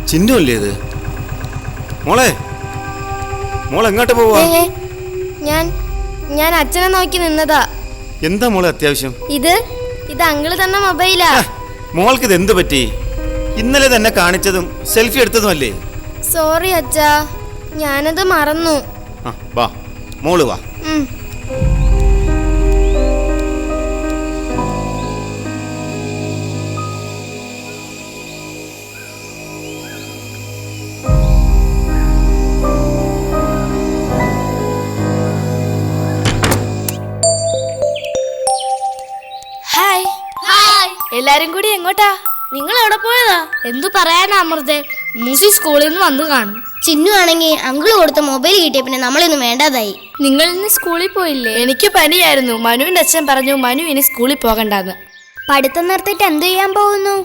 ചിഹ്നമല്ലേ ഇത്? മോളെ എങ്ങോട്ട് പോവാ? ഞാൻ അച്ഛനെ നോക്കി നിന്നതാ. എന്താ മോളെ അത്യാവശ്യം? ഇത് അങ്കിള് തന്ന മൊബൈലാ. മോൾക്ക് ഇത് എന്ത് പറ്റി? ഇന്നലെ തന്നെ കാണിച്ചതും സെൽഫി എടുത്തതുമല്ലേ? സോറി അച്ഛാ, ഞാനത് മറന്നു. വാ മോള് വാ. എല്ലാരും കൂടി എങ്ങോട്ടാ? നിങ്ങൾ എവിടെ പോയതാ? എന്തു പറയാനാ അമൃതേ, മൂസി സ്കൂളിൽ നിന്ന് വന്നു കാണും. ചിന്നു ആണെങ്കിൽ അങ്കിള് കൊടുത്ത മൊബൈൽ കിട്ടിയ പിന്നെ നമ്മളിന്ന് വേണ്ടാതായി. നിങ്ങൾ ഇന്ന് സ്കൂളിൽ പോയില്ലേ? എനിക്ക് പനിയായിരുന്നു. മനുവിന്റെ അച്ഛൻ പറഞ്ഞു മനു ഇനി സ്കൂളിൽ പോകണ്ടെന്ന്. പഠിത്തം നിർത്തിയിട്ട് എന്ത് ചെയ്യാൻ പോകുന്നു?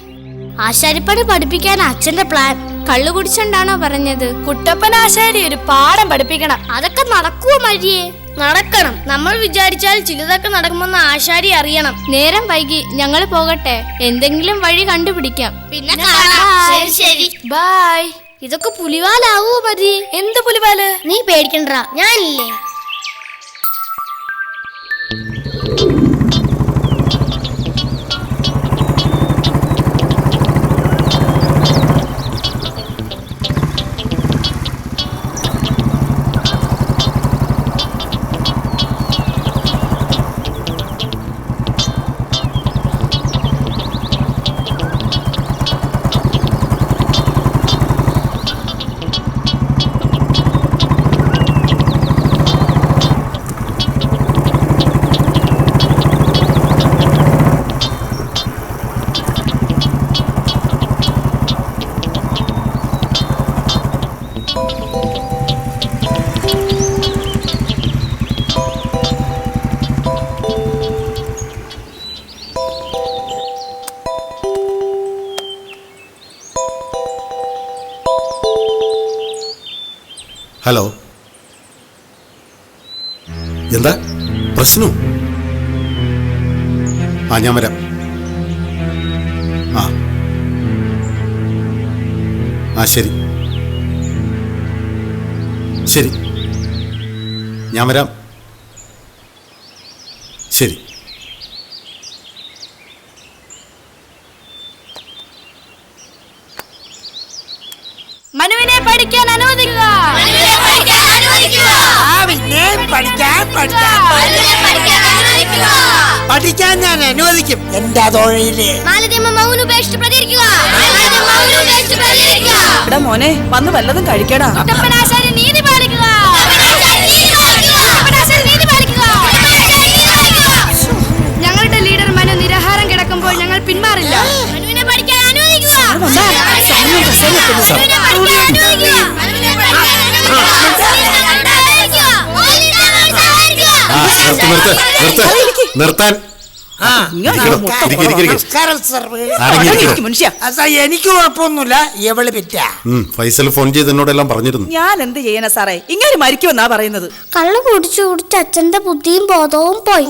ആശാരിപ്പണി പഠിപ്പിക്കാൻ അച്ഛന്റെ പ്ലാൻ. കള്ളു കുടിച്ചോണ്ടാണോ പറഞ്ഞത്? കുട്ടപ്പൻ ആശാരി ഒരു പാഠം പഠിപ്പിക്കണം. അതൊക്കെ നടക്കുവോ മരിയേ? നടക്കണം. നമ്മൾ വിചാരിച്ചാൽ ചിലതൊക്കെ നടക്കുമെന്ന് ആശാരി അറിയണം. നേരം വൈകി, ഞങ്ങൾ പോകട്ടെ. എന്തെങ്കിലും വഴി കണ്ടുപിടിക്കാം. പിന്നെ ശരി ബൈ. ഇതൊക്കെ പുലിവാലാവോ മരിയേ? എന്ത് പുലിവാല്? നീ പേടിക്കണ്ട, ഞാനില്ലേ. ഹലോ, എന്താ പ്രശ്നം? ഞാൻ വരാം. ആ ശരി ശരി, ഞാൻ വരാം. ശരി. മനുവിനെ പഠിക്കാൻ അനുവദിക്കുക. പഠിക്കാൻ ഞാൻ അനുവദിക്കും. എന്റെ തൊഴില് എടാ മോനെ, വന്ന് വല്ലതും കഴിക്കടാ. നീതി പാലിക്കുക. ഞങ്ങളുടെ ലീഡർ മനു നിരാഹാരം കിടക്കുമ്പോൾ ഞങ്ങൾ പിന്മാറില്ല. മനുവിനെ പഠിക്കാൻ അനുവദിക്കുക. നിർത്താൻ. എനിക്ക് കുഴപ്പമൊന്നുമില്ല. എവള് പിറ്റ ഫൈസൽ ഫോൺ ചെയ്ത് എന്നോടെല്ലാം പറഞ്ഞിരുന്നു. ഞാൻ എന്ത് ചെയ്യണ സാറേ, ഇങ്ങനെ മരിക്കുമെന്നാ പറയുന്നത്. കള്ളു കുടിച്ചു കുടിച്ച് അച്ഛന്റെ ബുദ്ധിയും ബോധവും പോയി.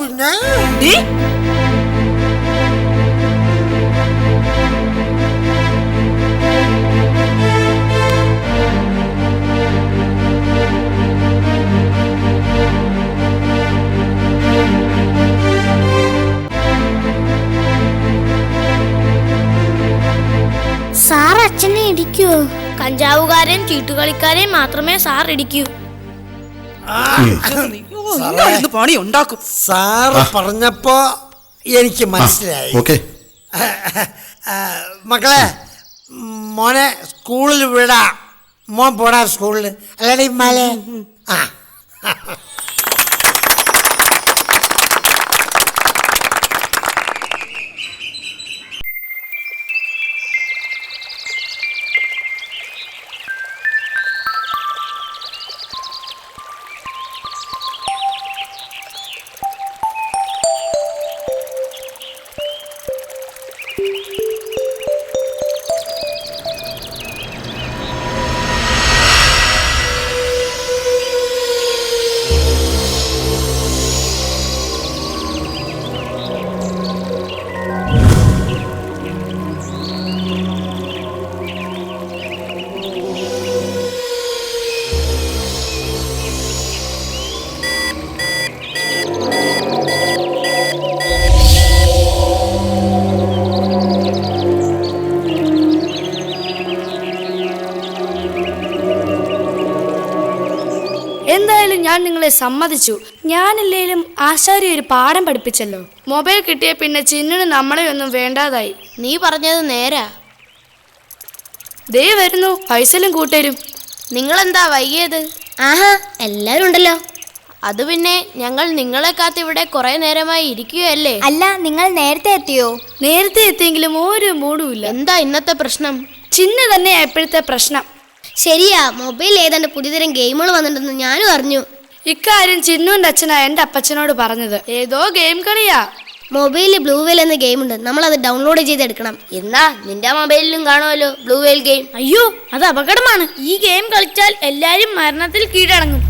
സാർ അച്ഛനെ ഇടിക്കുവോ? കഞ്ചാവുകാരെയും ചീട്ടുകളിക്കാരെയും മാത്രമേ സാർ ഇടിക്കൂ. പണി ഉണ്ടാക്കും. സാറ് പറഞ്ഞപ്പോ എനിക്ക് മനസ്സിലായി. മക്കളെ, മോനെ സ്കൂളിൽ വിടാ. മോൻ പോടാ സ്കൂളിൽ. അല്ലടി മലേ. എന്തായാലും ഞാൻ നിങ്ങളെ സമ്മതിച്ചു. ഞാനില്ലേലും ആശാരി ഒരു പാഠം പഠിപ്പിച്ചല്ലോ. മൊബൈൽ കിട്ടിയ പിന്നെ ചിന്നിന് നമ്മളെ ഒന്നും വേണ്ടാതായി. നീ പറഞ്ഞത് നേരാ. ദേ വരുന്നു ഫൈസലും കൂട്ടരും. നിങ്ങളെന്താ വൈകിയത്? ആഹാ, എല്ലാരും ഉണ്ടല്ലോ. അത് പിന്നെ ഞങ്ങൾ നിങ്ങളെ കാത്ത് ഇവിടെ കുറെ നേരമായി ഇരിക്കുകയല്ലേ. അല്ല, നിങ്ങൾ നേരത്തെ എത്തിയോ? നേരത്തെ എത്തിയെങ്കിലും ഒരു മൂടുമില്ല. എന്താ ഇന്നത്തെ പ്രശ്നം? ചിന്നു തന്നെയാ ഇപ്പോഴത്തെ പ്രശ്നം. ശരിയാ, മൊബൈൽ ഏതാണ്ട് പുതിയതരം ഗെയിമുകൾ വന്നിട്ടുണ്ടെന്ന് ഞാനും അറിഞ്ഞു. ഇക്കാര്യം ചിന്നുവിന്റെ അച്ഛനാ എന്റെ അപ്പച്ചനോട് പറഞ്ഞത്. ഏതോ ഗെയിം കളിയാ. മൊബൈലിൽ ബ്ലൂ വെയിൽ എന്ന ഗെയിം ഉണ്ട്. നമ്മൾ അത് ഡൗൺലോഡ് ചെയ്തെടുക്കണം. എന്നാ നിന്റെ മൊബൈലിലും കാണുമല്ലോ ബ്ലൂ വെയിൽ ഗെയിം. അയ്യോ, അത് അപകടമാണ്. ഈ ഗെയിം കളിച്ചാൽ എല്ലാരും മരണത്തിൽ കീഴടങ്ങും.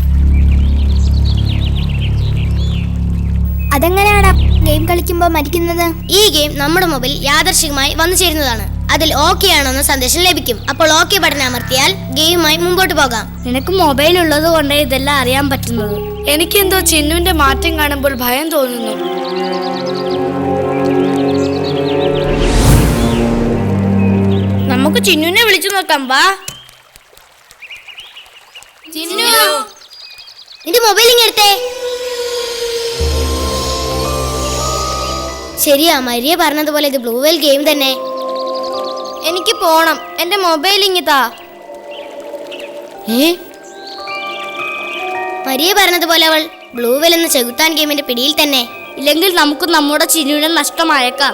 അതെങ്ങനെയാണ് ഗെയിം കളിക്കുമ്പോൾ മരിക്കുന്നത്? ഈ ഗെയിം നമ്മുടെ മൊബൈൽ യാദർശികമായി വന്നു ചേരുന്നതാണ്. അതിൽ ഓക്കെ ആണോന്ന് സന്ദേശം ലഭിക്കും. അപ്പോൾ ഓക്കെ ബട്ടൺ അമർത്തിയാൽ ഗെയിമുമായി മുമ്പോട്ട് പോകാം. നിനക്ക് മൊബൈൽ ഉള്ളത് കൊണ്ടേ ഇതെല്ലാം അറിയാൻ പറ്റുന്നത്. എനിക്കെന്തോ ചിന്നുവിന്റെ മാറ്റം കാണുമ്പോൾ ഭയം തോന്നുന്നു. നമുക്ക് ചിന്നുവിനെ വിളിച്ചു നോക്കാം. വാ ചിന്നു, നിന്റെ മൊബൈൽ ഇങ്ങെടുത്തേ. ശരിയാ, മരിയ പറഞ്ഞതുപോലെ ഇത് ബ്ലൂ വെയിൽ ഗെയിം തന്നെ. എനിക്ക് പോണം. എന്റെ മൊബൈൽ ഇങ്ങിതാ. മരിയ പറഞ്ഞതുപോലെ അവൾ ബ്ലൂ വെയിൽ എന്ന ചെകുത്താൻ ഗെയിമിന്റെ പിടിയിൽ തന്നെ. ഇല്ലെങ്കിൽ നമുക്ക് നമ്മുടെ ചിന്നുവിനെ നഷ്ടമായേക്കാം.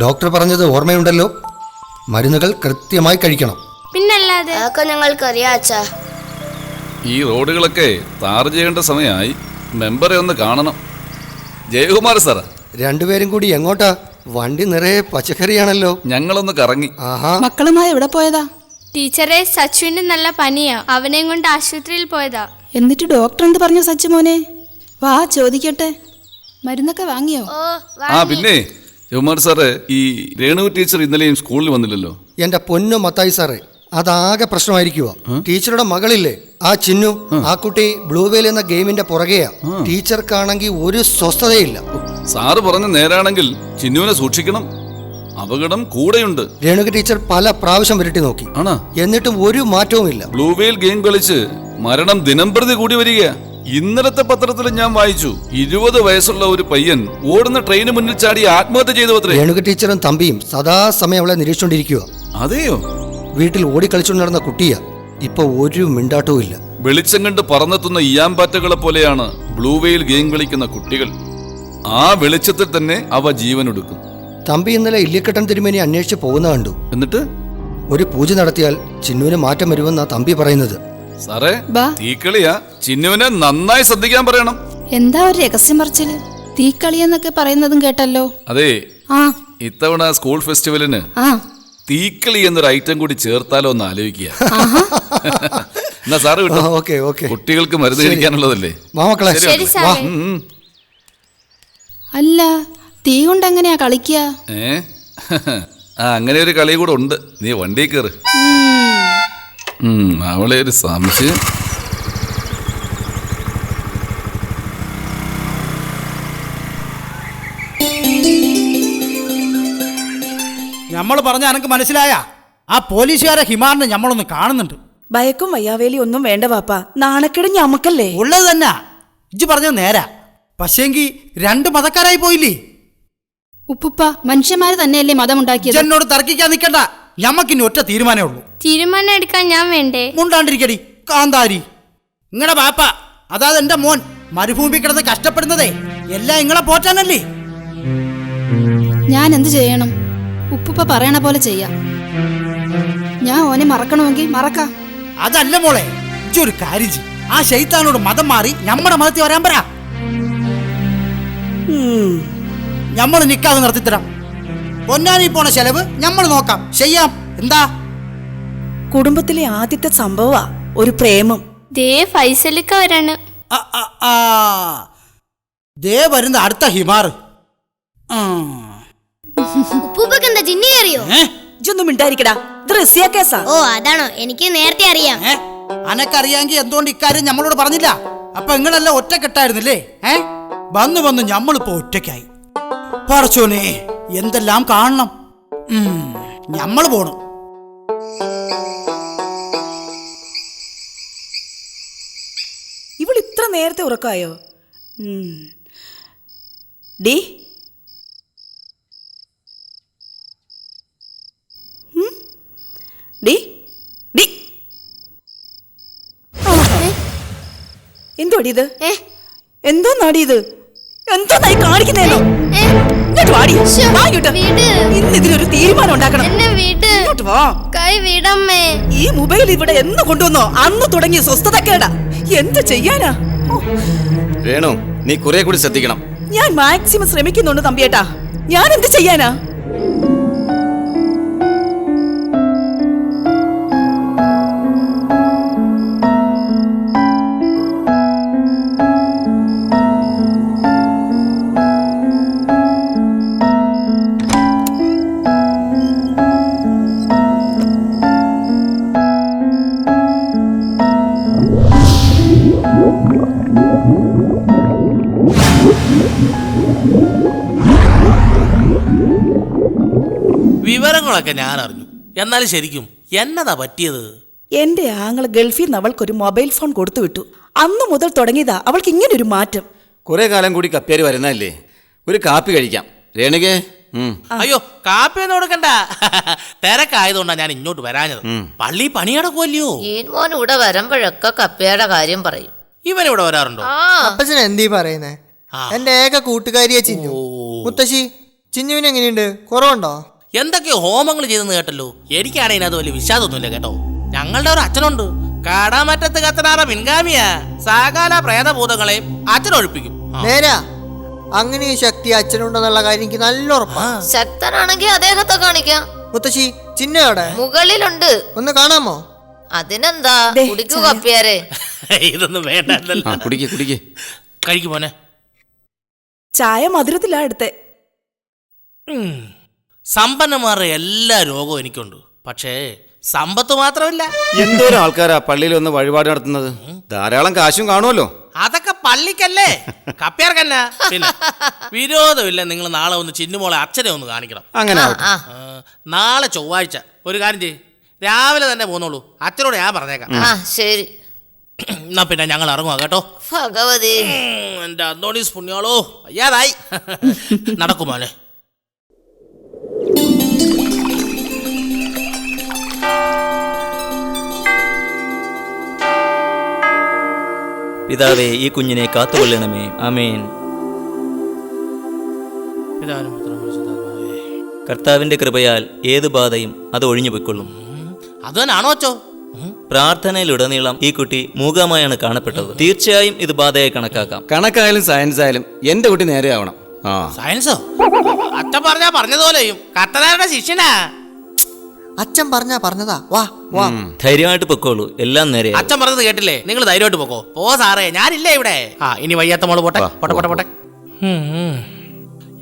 ഡോക്ടർ പറഞ്ഞത് ഓർമ്മയുണ്ടല്ലോ, മരുന്നുകൾ കൃത്യമായി കഴിക്കണം. പിന്നല്ലാതെ. അതൊക്കെ ഞങ്ങൾക്കറിയാം അച്ഛാ. ഈ റോഡുകളൊക്കെ താർ ചെയ്യേണ്ട സമയമായി. മെമ്പറെ ഒന്ന് കാണണം. ജയകുമാർ സാർ, രണ്ടുപേരും കൂടി എങ്ങോട്ടാ? വണ്ടി നിറയെ പച്ചക്കറിയാണല്ലോ. ഞങ്ങളൊന്ന് കറങ്ങി. മക്കളുമായി എവിടെ പോയതാ? ടീച്ചറെ സച്ചുവിന് നല്ല പനിയാ, അവനെയും കൊണ്ട് ആശുപത്രിയിൽ പോയതാ. എന്നിട്ട് ഡോക്ടർ എന്ത് പറഞ്ഞു സച്ചു മോനെ? വാ ചോദിക്കട്ടെ. മരുന്നൊക്കെ വാങ്ങിയോ? ആ പിന്നെ ജവമാർ സാറേ, ഈ രേണു ടീച്ചർ ഇന്നലെയും സ്കൂളിൽ വന്നില്ലല്ലോ. എന്റെ പൊന്നു മത്തായി സാറേ, അതാകെ പ്രശ്നമായിരിക്കുക. ടീച്ചറുടെ മകളില്ലേ ആ ചിന്നു, ആ കുട്ടി ബ്ലൂവേൽ എന്ന ഗെയിമിന്റെ പുറകെയാ. ടീച്ചർക്കാണെങ്കിൽ ഒരു സ്വസ്ഥതയില്ല. സാറ് പറഞ്ഞ നേരാണെങ്കിൽ ചിന്നുവിനെ സൂക്ഷിക്കണം, അപകടം കൂടെയുണ്ട്. രേണുക ടീച്ചർ പല പ്രാവശ്യം വിരട്ടി നോക്കി, എന്നിട്ടും ഒരു മാറ്റവുമില്ല. ബ്ലൂവേൽ ഗെയിം കളിച്ച് മരണം ദിനംപ്രതി കൂടി വരിക. ഇന്നലത്തെ പത്രത്തിൽ ഞാൻ വായിച്ചു, 20 വയസ്സുള്ള ഒരു പയ്യൻ ഓടുന്ന ട്രെയിന് മുന്നിൽ ചാടി ആത്മഹത്യ ചെയ്തു അത്രേ. രേണുക ടീച്ചറും തമ്പിയും സദാസമയം അവളെ നിരീക്ഷിച്ചുകൊണ്ടിരിക്കുക. അതെയോ? വീട്ടിൽ ഓടിക്കളിച്ചുകൊണ്ട് നടന്ന കുട്ടിയാ, ഇപ്പൊ ഒരു മിണ്ടാട്ടവും ഇല്ല. വെളിച്ചം കണ്ട് പറന്നെത്തുന്ന ഇയാമ്പാറ്റകളെ പോലെയാണ് ബ്ലൂവേൽ ഗെയിം കളിക്കുന്ന കുട്ടികൾ. ആ വെളിച്ചത്തിൽ തന്നെ അവ ജീവനൊടുക്കും. തമ്പി ഇന്നലെ ഇല്ലിക്കട്ടൻ തിരുമേനി അന്വേഷിച്ച് പോകുന്ന കണ്ടു. എന്നിട്ട് ഒരു പൂജ നടത്തിയാൽ ചിന്നുവിന് മാറ്റം വരുമെന്നാ തമ്പി പറയുന്നത്. സാറേ, തീക്കളിയാ, ചിന്നുവിനെ നന്നായി ശ്രദ്ധിക്കാൻ പറയണം. എന്താ ഒരു രഹസ്യം പറച്ചില്? തീക്കളിയെന്നൊക്കെ പറയുന്നതും കേട്ടല്ലോ. അതെ, ആ ഇത്തവണ സ്കൂൾ ഫെസ്റ്റിവലിന് തീക്കളി എന്നൊരു ഐറ്റം കൂടി ചേർത്താലോ എന്ന് ആലോചിക്കുക. എന്നാ സാറ് വിട്ടോ, കുട്ടികൾക്ക് മരുന്ന് കഴിക്കാനുള്ളതല്ലേ. അല്ല, തീ കൊണ്ട് എങ്ങനെയാ കളിക്കുക? അങ്ങനെ ഒരു കളി കൂടെ ഉണ്ട്. നീ വണ്ടി കയറ്. അവളെ ഒരു സംശയം. നമ്മൾ പറഞ്ഞ അനക്ക് മനസ്സിലായ? ആ പോലീസുകാരെ ഹിമാറിനെ നമ്മളൊന്ന് കാണുന്നുണ്ട്. ഭയക്കും വയ്യാവേലി ഒന്നും വേണ്ട വാപ്പ, നാണക്കേട് ഞമ്മക്കല്ലേ ഉള്ളത് തന്നെ. ഇജ്ജ് പറഞ്ഞത് നേരാ. പക്ഷേങ്കി 2 മതക്കാരായി പോയില്ലേ? ഉപ്പുപ്പ, മനുഷ്യന്മാര് തന്നെയല്ലേ മതമുണ്ടാക്കിയത്? എന്നോട് തർക്കിക്കാൻ നിൽക്കണ്ട. ഞമ്മക്കിനി ഒറ്റ തീരുമാനമേ ഉള്ളൂ. തീരുമാനം എടുക്കാൻ ഞാൻ വേണ്ടേ? മുണ്ടാണ്ടിരിക്കടി കാന്താരി. ഇങ്ങടെ ബാപ്പ, അതായത് എന്റെ മോൻ മരുഭൂമി കിടന്ന് കഷ്ടപ്പെടുന്നതേ എല്ലാം ഇങ്ങളെ പോറ്റാനല്ലേ. ഞാൻ എന്ത് ചെയ്യണം? ഉപ്പുപ്പ പറയണ പോലെ ചെയ്യാം. ഞാൻ ഓനെ മറക്കണമെങ്കിൽ മറക്കാം. അതല്ല മോളെ, ഇജ്ജൊരു കാര്യം ചെയ്യ്. ആ ശൈത്താനോട് മതം മാറി നമ്മുടെ മതത്തിൽ വരാൻ പറ. നമ്മൾ നിക്കാതെ നിർത്തിത്തരാം. പൊന്നാനി പോണ ചെലവ് നമ്മൾ നോക്കാം, ചെയ്യാം. എന്താ? കുടുംബത്തിലെ ആദ്യത്തെ സംഭവ ഒരു പ്രേമം. ദേ ഫൈസലിക്ക വരാണ്. ദേ വരുന്ന അടുത്ത ഹിമാർ. ഉപ്പൂപ്പക്കെന്താ ജിന്നി കയറിയോ? ഇതൊന്നും മിണ്ടായിരിക്കടാ, ഇത് റസിയ കേസാ. ഓ അതാണോ? എനിക്ക് നേരത്തെ അറിയാം. അനക്കറിയാമെങ്കിൽ എന്തുകൊണ്ട് ഇക്കാര്യം നമ്മളോട് പറഞ്ഞില്ല? അപ്പൊ നിങ്ങളല്ല ഒറ്റക്കെട്ടായിരുന്നില്ലേ? വന്ന് ഞമ്മളിപ്പോ ഒറ്റയ്ക്കായി. പറച്ചോനെ, എന്തെല്ലാം കാണണം. ഞമ്മള് പോണു. ഇവൾ ഇത്ര നേരത്തെ ഉറക്കായോ? ഡി ഡി ഡി എന്തോടി ഇത്? എന്തോ നാടിയത്? എന്തോ നായി കാണിക്കുന്നേനോ? ഇന്ന് ഇതിനൊരു തീരുമാനം ഉണ്ടാക്കണം. ഈ മൊബൈൽ ഇവിടെ എന്ന് കൊണ്ടുവന്നോ അന്ന് തുടങ്ങിയ സ്വസ്ഥതക്കേടാ. എന്ത് ചെയ്യാനാ? രേണു, നീ കുറെ കൂടി ശ്രദ്ധിക്കണം. ഞാൻ മാക്സിമം ശ്രമിക്കുന്നുണ്ട് തമ്പിയേട്ടാ. ഞാൻ എന്ത് ചെയ്യാനാ? വിവരങ്ങളൊക്കെ ഞാൻ അറിഞ്ഞു. എന്നാലും ശരിക്കും എന്നതാ പറ്റിയത്? എന്റെ ആങ്ങള് ഗൾഫിൽ നിന്ന് അവൾക്കൊരു മൊബൈൽ ഫോൺ കൊടുത്തു വിട്ടു. അന്ന് മുതൽ തുടങ്ങിയതാ അവൾക്ക് ഇങ്ങനെ ഒരു മാറ്റം. കുറെ കാലം കൂടി കപ്പേര് വരുന്നല്ലേ. ഒരു കാപ്പി കഴിക്കാം രേണുകേ. അയ്യോ, കാപ്പിയൊന്നും കൊടുക്കണ്ട. തിരക്കായതുകൊണ്ടാ ഞാൻ ഇങ്ങോട്ട് വരാഞ്ഞത്. പള്ളി പണിയടക്കുമല്ലയോ. മോൻ ഇവിടെ വരുമ്പോഴൊക്കെ കപ്പയുടെ കാര്യം പറയും. ഇവൻ ഇവിടെ വരാറുണ്ടോ? അപ്പച്ചൻ എന്തീ പറയുന്നേ? എന്റെ ഏക കൂട്ടുകാരിയെ ചിന്നു. മുത്തശ്ശി, ചിന്നുവിന് എങ്ങനെയുണ്ട്? കുറവുണ്ടോ? എന്തൊക്കെയോ ഹോമങ്ങൾ ചെയ്തെന്ന് കേട്ടല്ലോ. എനിക്കാണെങ്കിൽ ഇതിനകത്ത് വലിയ വിശ്വാസമൊന്നുമില്ല കേട്ടോ. ഞങ്ങളുടെ ഒരു അച്ഛനുണ്ട്, കടാമറ്റത്ത് കത്തനാറ പിൻഗാമിയാ. സകല പ്രേതഭൂതങ്ങളെയും അച്ഛനൊഴിപ്പിക്കും. നേരാ, അങ്ങനെ ശക്തി അച്ഛനുണ്ടെന്നുള്ള കാര്യം എനിക്ക് നല്ല ഉറപ്പാ. ശക്തനാണെങ്കിൽ അദ്ദേഹത്തെ കാണിക്കാം. മുത്തശ്ശി ചിന്നയോടെ മുകളിലുണ്ട്. ഒന്ന് കാണാമോ? അതിനെന്താ, കുടിക്കൂ കപ്പിയാരെ. ഇതൊന്നും വേണ്ടല്ലോ. കുടിക്കേ കുടിക്കേ. കഴിക്കും മോനെ. ചായ മധുരത്തിലാ എടുത്തേ. സമ്പന്നന്മാരുടെ എല്ലാ രോഗവും എനിക്കുണ്ട്, പക്ഷേ സമ്പത്ത് മാത്രമില്ല. എന്തോരം ആൾക്കാരാ പള്ളിയിൽ ഒന്ന് വഴിപാട് നടത്തുന്നത്. ധാരാളം കാശും കാണുമല്ലോ. അതൊക്കെ പള്ളിക്കല്ലേ, കപ്പ്യാർക്കല്ല. പിന്നെ വിരോധമില്ല, നിങ്ങൾ നാളെ ഒന്ന് ചിന്നുമോളെ അച്ഛനെ ഒന്ന് കാണിക്കണം. അങ്ങനെ നാളെ ചൊവ്വാഴ്ച ഒരു കാര്യം ചെയ്യ്, രാവിലെ തന്നെ പോന്നോളൂ. അച്ഛനോട് ഞാൻ പറഞ്ഞേക്കാം. ശരി. എന്നാ പിന്നെ ഞങ്ങൾ ഇറങ്ങുക കേട്ടോ. ഭഗവതി, എന്റെ അന്തോണീസ് പുണ്യാളോ അയ്യാതായി. നടക്കുമോനെ. പിതാവേ, ഈ കുഞ്ഞിനെ കാത്തുകൊള്ളണമേ. ആമേൻ. കർത്താവിന്റെ കൃപയാൽ ഏത് ബാധയും അത് ഒഴിഞ്ഞു പൊയ്ക്കൊള്ളും. അത് തന്നെയാണോ അച്ചോ? പ്രാർത്ഥനയിലുടനീളം ഈ കുട്ടി മൂകമായാണ് കാണപ്പെട്ടത്. തീർച്ചയായും ഇത് ബാധയായി കണക്കാക്കാം. കണക്കായാലും സയൻസ് ആയാലും എന്റെ കുട്ടി നേരെ ആവണം. സയൻസോ? അച്ഛൻ പറഞ്ഞതുപോലെയും കത്തനാരുടെ ശിഷ്യനാ. അച്ഛൻ പറഞ്ഞതാ. വാ വാ, ധൈര്യമായിട്ട് പൊക്കോളൂ, എല്ലാം നേരെ. അച്ഛൻ പറഞ്ഞത് കേട്ടില്ലേ? നിങ്ങൾ ധൈര്യമായിട്ട് പോക്കോ. പോ സാറേ, ഞാനില്ലേ ഇവിടെ. ഇനി വയ്യാത്ത മോള് പോട്ടെ പോട്ടെ പോട്ടെ പോട്ടെ.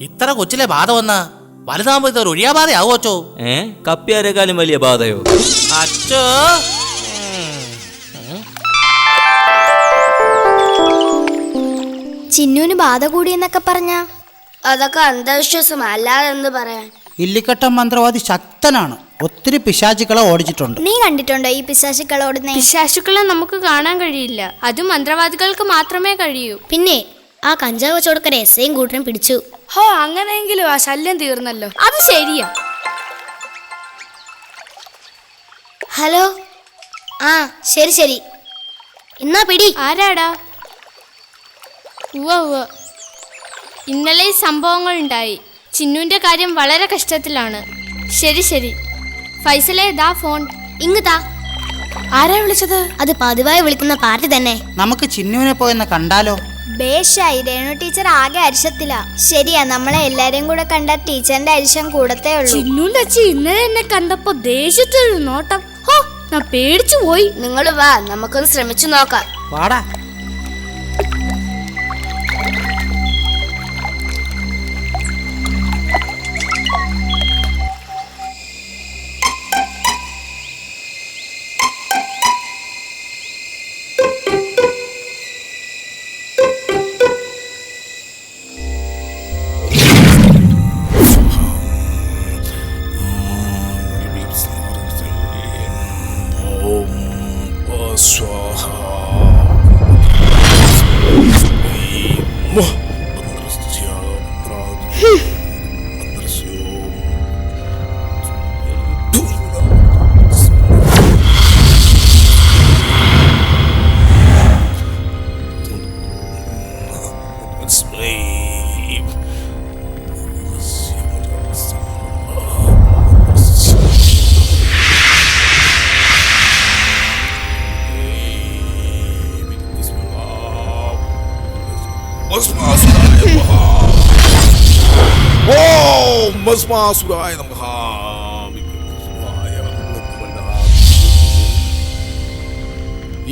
ഇത്ര കൊച്ചിലെ ബാധ വന്ന വലുതാകുമ്പോ ഇതൊരു ഒഴിയാ ബാധയാവോ അച്ചോ? കപ്പ്യാരെക്കാളും വലിയ ബാധയോ അച്ചോ? ചിന്നുവിന് ബാധ കൂടിയെന്നൊക്കെ പറഞ്ഞ അതൊക്കെ അന്ധവിശ്വാസം അല്ലാതെന്ന് പറയാൻ. ഇല്ലിക്കട്ടം മന്ത്രവാദി ശക്തനാണ്. ഒത്തിരി പിശാചുക്കളെ ഓടിച്ചിട്ടുണ്ട്. നീ കണ്ടിട്ടുണ്ടോ ഈ പിശാചുക്കളെ ഓടുന്നേ? പിശാചുക്കളെ നമുക്ക് കാണാൻ കഴിയില്ല, അത് മന്ത്രവാദികൾക്ക് മാത്രമേ കഴിയൂ. പിന്നെ ആ കഞ്ചാവ് ചോടക്കര എസ്ഐയും കൂട്ടരും പിടിച്ചു. ഹോ, അങ്ങനെയെങ്കിലും ആ ശല്യം തീർന്നല്ലോ. അത് ശരിയാ. ഹലോ. ശരി ശരി, എന്നാ പിടി. ആരാടാ? ഉവ്വ, ഇന്നലെ ഈ സംഭവങ്ങൾ ഉണ്ടായി. ചിന്നുവിന്റെ കാര്യം വളരെ കഷ്ടത്തിലാണ്. ശരി ശരി. ഫൈസലേ, ദാ ഫോൺ ഇങ്ങ് താ. ആരാ വിളിച്ചത്? അത് പതിവായി വിളിക്കുന്ന പാർട്ടി തന്നെ. നമുക്ക് ചിന്നുവിനെ പോയെന്ന് കണ്ടാലോ? ബേഷായി. രേണു ടീച്ചർ ആകെ അരിശത്തില. ശരിയാ, നമ്മളെ എല്ലാരെയും കൂടെ കണ്ട ടീച്ചറിന്റെ അരിശം കൂടത്തേ ഉള്ളൂ. ചിന്നുന്റെ അച്ഛൻ ഇന്നലെ എന്നെ കണ്ടപ്പോ ദേഷ്യത്തൊരു നോട്ടം. ഹോ, ഞാൻ പേടിച്ചു പോയി. നിങ്ങൾ വാ, നമുക്കൊന്ന് ശ്രമിച്ചു നോക്കാം. വാടാ.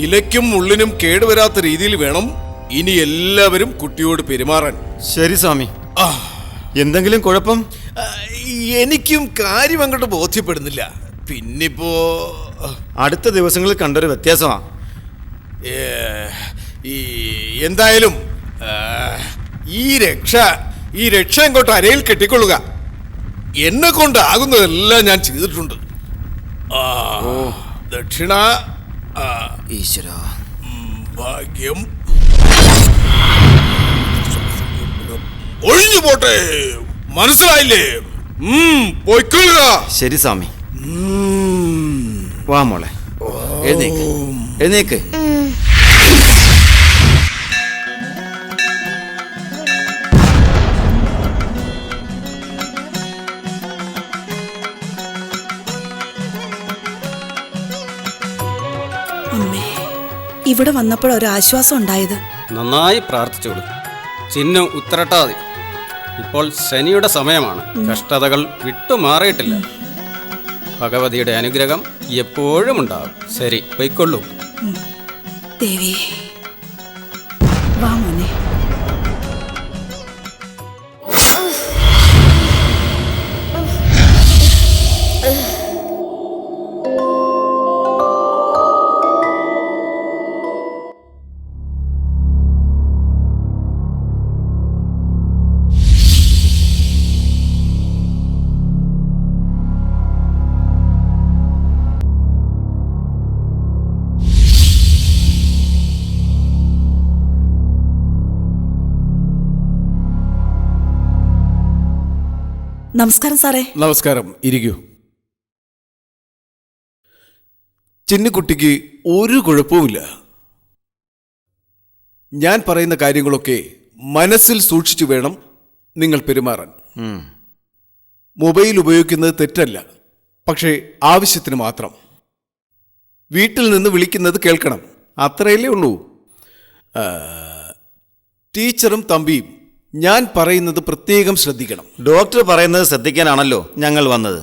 ഇലയ്ക്കും മുള്ളിനും കേടുവരാത്ത രീതിയിൽ വേണം ഇനി എല്ലാവരും കുട്ടിയോട് പെരുമാറാൻ. ശരി സ്വാമി. എന്തെങ്കിലും കുഴപ്പം? എനിക്കും കാര്യം അങ്ങോട്ട് ബോധ്യപ്പെടുന്നില്ല. പിന്നിപ്പോ അടുത്ത ദിവസങ്ങളിൽ കണ്ടൊരു വ്യത്യാസമാ. എന്തായാലും ഈ രക്ഷ ഇങ്ങോട്ട് അരയിൽ കെട്ടിക്കൊള്ളുക. എന്നെ കൊണ്ടാകുന്നതെല്ലാം ഞാൻ ചെയ്തിട്ടുണ്ട്. ദക്ഷിണ ഈശ്വര ഭാഗ്യം ഒഴിഞ്ഞു പോട്ടെ. മനസ്സിലായില്ലേ? പോയിക്കൊള്ളുക. ശരി സ്വാമി. വാ മോളെ, എഴുന്നേക്ക് എഴുന്നേക്ക്. ഇവിടെ വന്നപ്പോഴൊരാശ്വാസം ഉണ്ടായത്. നന്നായി പ്രാർത്ഥിച്ചോളൂ. ചിഹ്നം ഉത്തരട്ടാതി. ഇപ്പോൾ ശനിയുടെ സമയമാണ്. കഷ്ടതകൾ വിട്ടുമാറിയിട്ടില്ല. ഭഗവതിയുടെ അനുഗ്രഹം എപ്പോഴും ഉണ്ടാവും. ശരി, പൊയ്ക്കൊള്ളൂ. ദേവി വാ മോനെ. നമസ്കാരം സാറേ. നമസ്കാരം, ഇരിക്കൂ. ചിന്നുകുട്ടിക്ക് ഒരു കുഴപ്പവുമില്ല. ഞാൻ പറയുന്ന കാര്യങ്ങളൊക്കെ മനസ്സിൽ സൂക്ഷിച്ചു വേണം നിങ്ങൾ പെരുമാറാൻ. മൊബൈൽ ഉപയോഗിക്കുന്നത് തെറ്റല്ല, പക്ഷേ ആവശ്യത്തിന് മാത്രം. വീട്ടിൽ നിന്ന് വിളിക്കുന്നത് കേൾക്കണം, അത്രയല്ലേ ഉള്ളൂ. ടീച്ചറും തമ്പിയും ഞാൻ പറയുന്നത് പ്രത്യേകം ശ്രദ്ധിക്കണം. ഡോക്ടർ പറയുന്നത് ശ്രദ്ധിക്കാനാണല്ലോ ഞങ്ങൾ വന്നത്.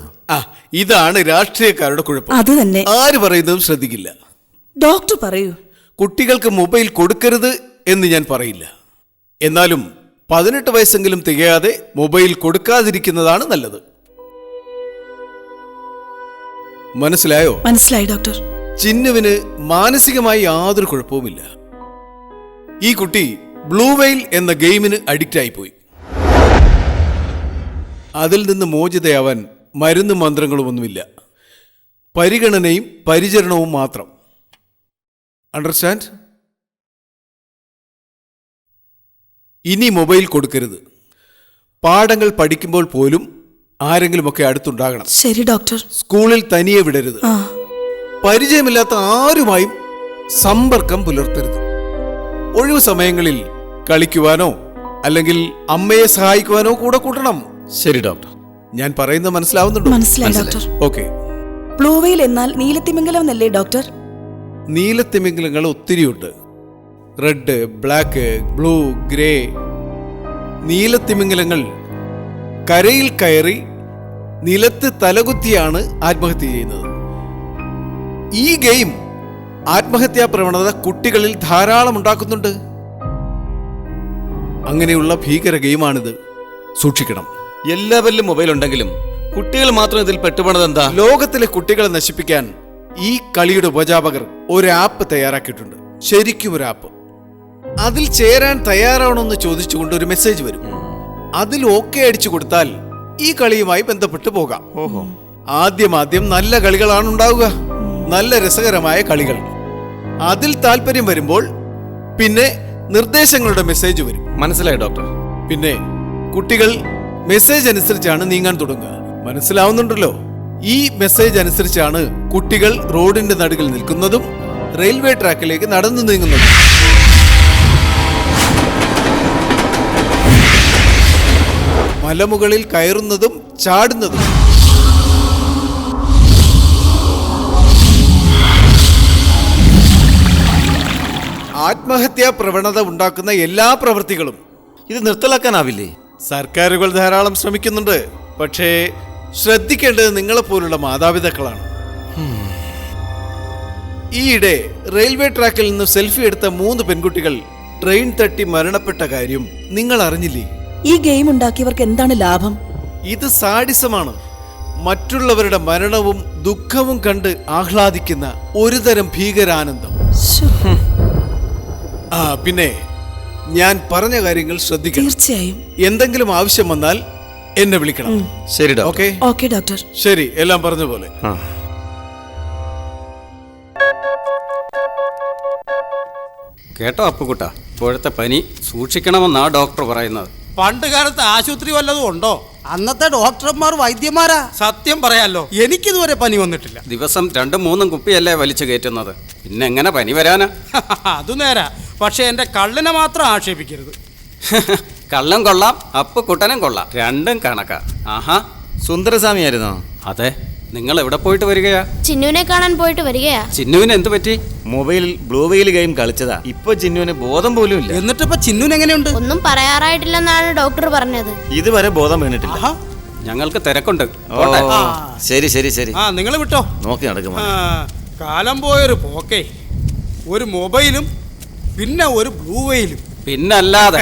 ഇതാണ് രാഷ്ട്രീയക്കാരുടെ കുഴപ്പം. അത് തന്നെ. ആര് പറയുന്നതും ശ്രദ്ധിക്കില്ല. ഡോക്ടർ പറയൂ. കുട്ടികൾക്ക് മൊബൈൽ കൊടുക്കരുത് എന്ന് ഞാൻ പറയില്ല. എന്നാലും 18 വയസ്സെങ്കിലും തികയാതെ മൊബൈൽ കൊടുക്കാതിരിക്കുന്നതാണ് നല്ലത്. മനസ്സിലായോ? മനസ്സിലായി ഡോക്ടർ. ചിന്നുവിന് മാനസികമായി യാതൊരു കുഴപ്പവുമില്ല. ഈ കുട്ടി ബ്ലൂ വെയിൽ എന്ന ഗെയിമിന് അഡിക്റ്റ് ആയിപ്പോയി. അതിൽ നിന്ന് മോചിതയാവാൻ മരുന്ന് മന്ത്രങ്ങളുമൊന്നുമില്ല, പരിഗണനയും പരിചരണവും മാത്രം. അണ്ടർസ്റ്റാൻഡ്? ഇനി മൊബൈൽ കൊടുക്കരുത്. പാഠങ്ങൾ പഠിക്കുമ്പോൾ പോലും ആരെങ്കിലുമൊക്കെ അടുത്തുണ്ടാകണം. ശരി ഡോക്ടർ. സ്കൂളിൽ തനിയെ വിടരുത്. പരിചയമില്ലാത്ത ആരുമായും സമ്പർക്കം പുലർത്തരുത്. ഒഴിവു സമയങ്ങളിൽ കളിക്കുവാനോ അല്ലെങ്കിൽ അമ്മയെ സഹായിക്കുവാനോ കൂടെ കൂട്ടണം. ശരി ഡോക്ടർ. ഞാൻ പറയുന്നത് മനസ്സിലാവുന്നുണ്ടോ? മനസ്സിലായി ഡോക്ടർ. ഓക്കെ. ബ്ലൂ വെയിൽ എന്നാൽ നീലത്തിമിംഗലം എന്നല്ലേ ഡോക്ടർ? നീലത്തിമിംഗലങ്ങൾ ഒത്തിരിയുണ്ട്. Red, black, blue, grey. നീലത്തിമിംഗലങ്ങൾ കരയിൽ കയറി നിലത്ത് തലകുത്തിയാണ് ആത്മഹത്യ ചെയ്യുന്നത്. ഈ ഗെയിം ആത്മഹത്യാ പ്രവണത കുട്ടികളിൽ ധാരാളം ഉണ്ടാക്കുന്നുണ്ട്. അങ്ങനെയുള്ള ഭീകര ഗെയിമാണിത്. സൂക്ഷിക്കണം. എല്ലാവരിലും മൊബൈൽ ഉണ്ടെങ്കിലും കുട്ടികൾ മാത്രം ഇതിൽ പെട്ടുപോണത് എന്താ? ലോകത്തിലെ കുട്ടികളെ നശിപ്പിക്കാൻ ഈ കളിയുടെ ഉപജാപകർ ഒരു ആപ്പ് തയ്യാറാക്കിയിട്ടുണ്ട്. ശരിക്കും ഒരു ആപ്പ്. അതിൽ ചേരാൻ തയ്യാറാണോന്ന് ചോദിച്ചുകൊണ്ട് ഒരു മെസ്സേജ് വരും. അതിൽ ഓക്കെ അടിച്ചു കൊടുത്താൽ ഈ കളിയുമായി ബന്ധപ്പെട്ട് പോകാം. ആദ്യം നല്ല കളികളാണ് ഉണ്ടാവുക, നല്ല രസകരമായ കളികൾ. അതിൽ താല്പര്യം വരുമ്പോൾ പിന്നെ നിർദ്ദേശങ്ങളുടെ മെസ്സേജ് വരും. മനസ്സിലായി ഡോക്ടർ. പിന്നെ കുട്ടികൾ മെസ്സേജ് അനുസരിച്ചാണ് നീങ്ങാൻ തുടങ്ങുക. മനസ്സിലാവുന്നുണ്ടല്ലോ? ഈ മെസ്സേജ് അനുസരിച്ചാണ് കുട്ടികൾ റോഡിന്റെ നടുകിൽ നിൽക്കുന്നതും റെയിൽവേ ട്രാക്കിലേക്ക് നടന്നു നീങ്ങുന്നതും. മലമുകളിൽ കയറുന്നതും ചാടുന്നതും. ആത്മഹത്യാ പ്രവണത ഉണ്ടാക്കുന്ന എല്ലാ പ്രവൃത്തികളും. ഇത് നിർത്തലാക്കാനാവില്ലേ? സർക്കാരുകൾ ധാരാളം ശ്രമിക്കുന്നുണ്ട്. പക്ഷേ ശ്രദ്ധിക്കേണ്ടത് നിങ്ങളെപ്പോലുള്ള മാതാപിതാക്കളാണ്. ഈയിടെ റെയിൽവേ ട്രാക്കിൽ നിന്ന് സെൽഫി എടുത്ത 3 പെൺകുട്ടികൾ ട്രെയിൻ തട്ടി മരണപ്പെട്ട കാര്യം നിങ്ങൾ അറിഞ്ഞില്ലേ? ഈ ഗെയിം ഉണ്ടാക്കിയവർക്ക് എന്താണ് ലാഭം? ഇത് സാഡിസമാണ്. മറ്റുള്ളവരുടെ മരണവും ദുഃഖവും കണ്ട് ആഹ്ലാദിക്കുന്ന ഒരുതരം ഭീകരാനന്ദം. പിന്നെ ഞാൻ പറഞ്ഞ കാര്യങ്ങൾ ശ്രദ്ധിക്കണം. തീർച്ചയായും. എന്തെങ്കിലും ആവശ്യം വന്നാൽ എന്നെ വിളിക്കണം. ശരി ഡോക്ടർ. ഓക്കെ? Okay doctor. ശരി, എല്ലാം പറഞ്ഞ പോലെ. കേട്ടോ അപ്പുകുട്ട, ഇപ്പോഴത്തെ പനി സൂക്ഷിക്കണമെന്നാ ഡോക്ടർ പറയുന്നത്. പണ്ട് കാലത്ത് ആശുപത്രി വല്ലതും ഉണ്ടോ? അന്നത്തെ ഡോക്ടർമാർ വൈദ്യന്മാരാ. സത്യം പറയാലോ, എനിക്കിതുവരെ പനി വന്നിട്ടില്ല. ദിവസം 2-3 കുപ്പിയല്ലേ വലിച്ചു കയറ്റുന്നത്, പിന്നെ എങ്ങനെ പനി വരാനാ? അത് നേരാ. പക്ഷെ എന്റെ കള്ളിനെ മാത്രം ആക്ഷേപിക്കരുത്. കള്ളം കൊള്ളാം, അപ്പുകുട്ടനും കൊള്ളാം, രണ്ടും കണക്കാ. ആഹാ, സുന്ദരസ്വാമി ആയിരുന്നോ? അതെ. നിങ്ങൾ എവിടെ പോയിട്ട് വരികയാ? ചിന്നുവിനെ കാണാൻ പോയിട്ട് വരികയാ. ചിന്നുവിന് എന്ത് പറ്റി? മൊബൈലിൽ ബ്ലൂ വെയിൽ ഗെയിം കളിച്ചതാ. ഇപ്പൊ ചിന്നുവിന് ബോധം പോലും ഇല്ല. എന്നിട്ടിപ്പോ ചിന്നുവിന് എങ്ങനെയുണ്ട്? ഒന്നും പറയാറായിട്ടില്ലെന്നാണ് ഡോക്ടർ പറഞ്ഞത്. ഇതുവരെ ബോധം വീണിട്ടില്ല. ഞങ്ങൾക്ക് തിരക്കുണ്ട്. ഓ ശരി ശരി ശരി. ആ നിങ്ങൾ വിട്ടോ, നോക്കി നടക്കും. കാലം പോയൊരു പോക്കേ. ഒരു മൊബൈലും പിന്നെ ഒരു ബ്ലൂ വെയിലും. പിന്നല്ലാതെ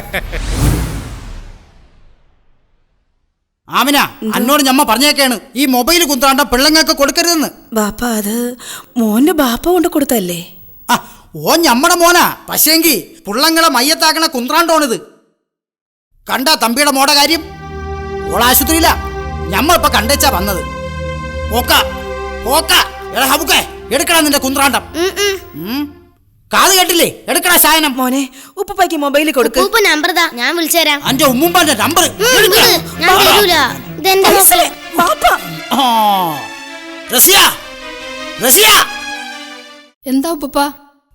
ആമിന, അന്നോട് ഞമ്മ പറഞ്ഞേക്കാണ് ഈ മൊബൈൽ കുന്താണ്ട പിള്ളങ്ങൾക്ക് കൊടുക്കരുതെന്ന്. ബാപ്പ അത് മോന്റെ ബാപ്പ കൊണ്ട് കൊടുത്തല്ലേ? ആ ഓ ഞമ്മടെ മോനാ, പക്ഷേങ്കി പിള്ളങ്ങളെ മയ്യത്താക്കണ കുന്ത്രാണ്ടോണിത്. കണ്ട തമ്പിയുടെ മോടെ കാര്യം? ഓളാശുപത്രിയില്ല, ഞമ്മ ഇപ്പൊ കണ്ടേച്ചാ വന്നത്. എടാ ഹബുക്കേ, എടുക്കണ നിന്റെ കുന്ത്രാണ്ടം. കാത് കേട്ടില്ലേ? എടുക്കണ സായനം. മോനെ ഉപ്പയ്ക്ക് മൊബൈലിൽ കൊടുക്ക്. ഉപ്പ നമ്പർ താ, ഞാൻ വിളിച്ചുതരാം. അന്റെ ഉമ്മുമ്പാന്റെ നമ്പർ ഞാൻ തരൂല, ഇതെന്റെ മക്കളെ. എന്താ ഉപ്പ?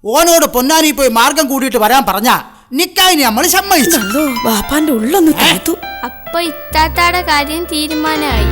ഓനോട് പൊന്നാനി പോയി മാർഗം കൂടിയിട്ട് വരാൻ പറഞ്ഞ നിക്കായിന് നമ്മൾ സമ്മതിച്ചു. ബാപ്പാന്റെ ഉള്ളൊന്ന് താത്തു. അപ്പൊ ഇത്താത്താടെ കാര്യം തീരുമാനമായി.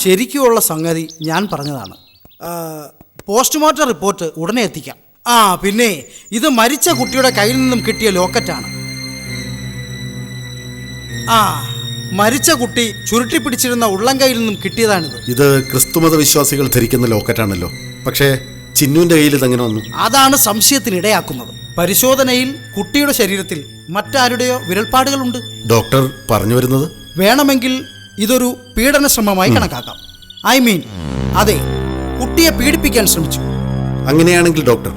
ശരിക്കുമുള്ള സംഗതി ഞാൻ പറഞ്ഞതാണ്. പോസ്റ്റ്മോർട്ടം റിപ്പോർട്ട് ഉടനെ എത്തിക്കാം. പിന്നെ ഇത് മരിച്ച കുട്ടിയുടെ കയ്യിൽ നിന്നും കിട്ടിയ ലോക്കറ്റാണ്. മരിച്ച കുട്ടി ചുരുട്ടി പിടിച്ചിരുന്ന ഉള്ളം കയ്യിൽ നിന്നും കിട്ടിയതാണിത്. ഇത് ക്രിസ്തുമത വിശ്വാസികൾ ധരിക്കുന്ന ലോക്കറ്റാണല്ലോ. പക്ഷേ ചിന്നുവിന്റെ കയ്യിൽ ഇതെങ്ങനെ വന്നു? അതാണ് സംശയത്തിനിടയാക്കുന്നത്. പരിശോധനയിൽ കുട്ടിയുടെ ശരീരത്തിൽ മറ്റാരുടെയോ വിരൽപ്പാടുകളുണ്ട്. ഡോക്ടർ പറഞ്ഞു വരുന്നത് വേണമെങ്കിൽ ഇതൊരു പീഡന ശ്രമമായി കണക്കാക്കാം. അതെ, കുട്ടിയെ പീഡിപ്പിക്കാൻ ശ്രമിച്ചു. അങ്ങനെയാണെങ്കിൽ ഡോക്ടർ,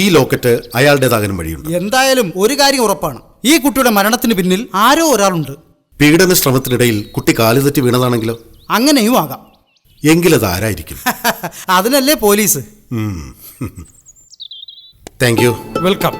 ഈ ലോക്കറ്റ് അയാളുടേതാകാനും വഴിയുണ്ട്. എന്തായാലും ഒരു കാര്യം ഉറപ്പാണ്, ഈ കുട്ടിയുടെ മരണത്തിന് പിന്നിൽ ആരോ ഒരാളുണ്ട്. പീഡന ശ്രമത്തിനിടയിൽ കുട്ടി കാലുതെറ്റി വീണതാണെങ്കിലോ? അങ്ങനെയും ആകാം. എങ്കിലത് ആരായിരിക്കും? അതിനല്ലേ പോലീസ്. Thank you. വെൽക്കം.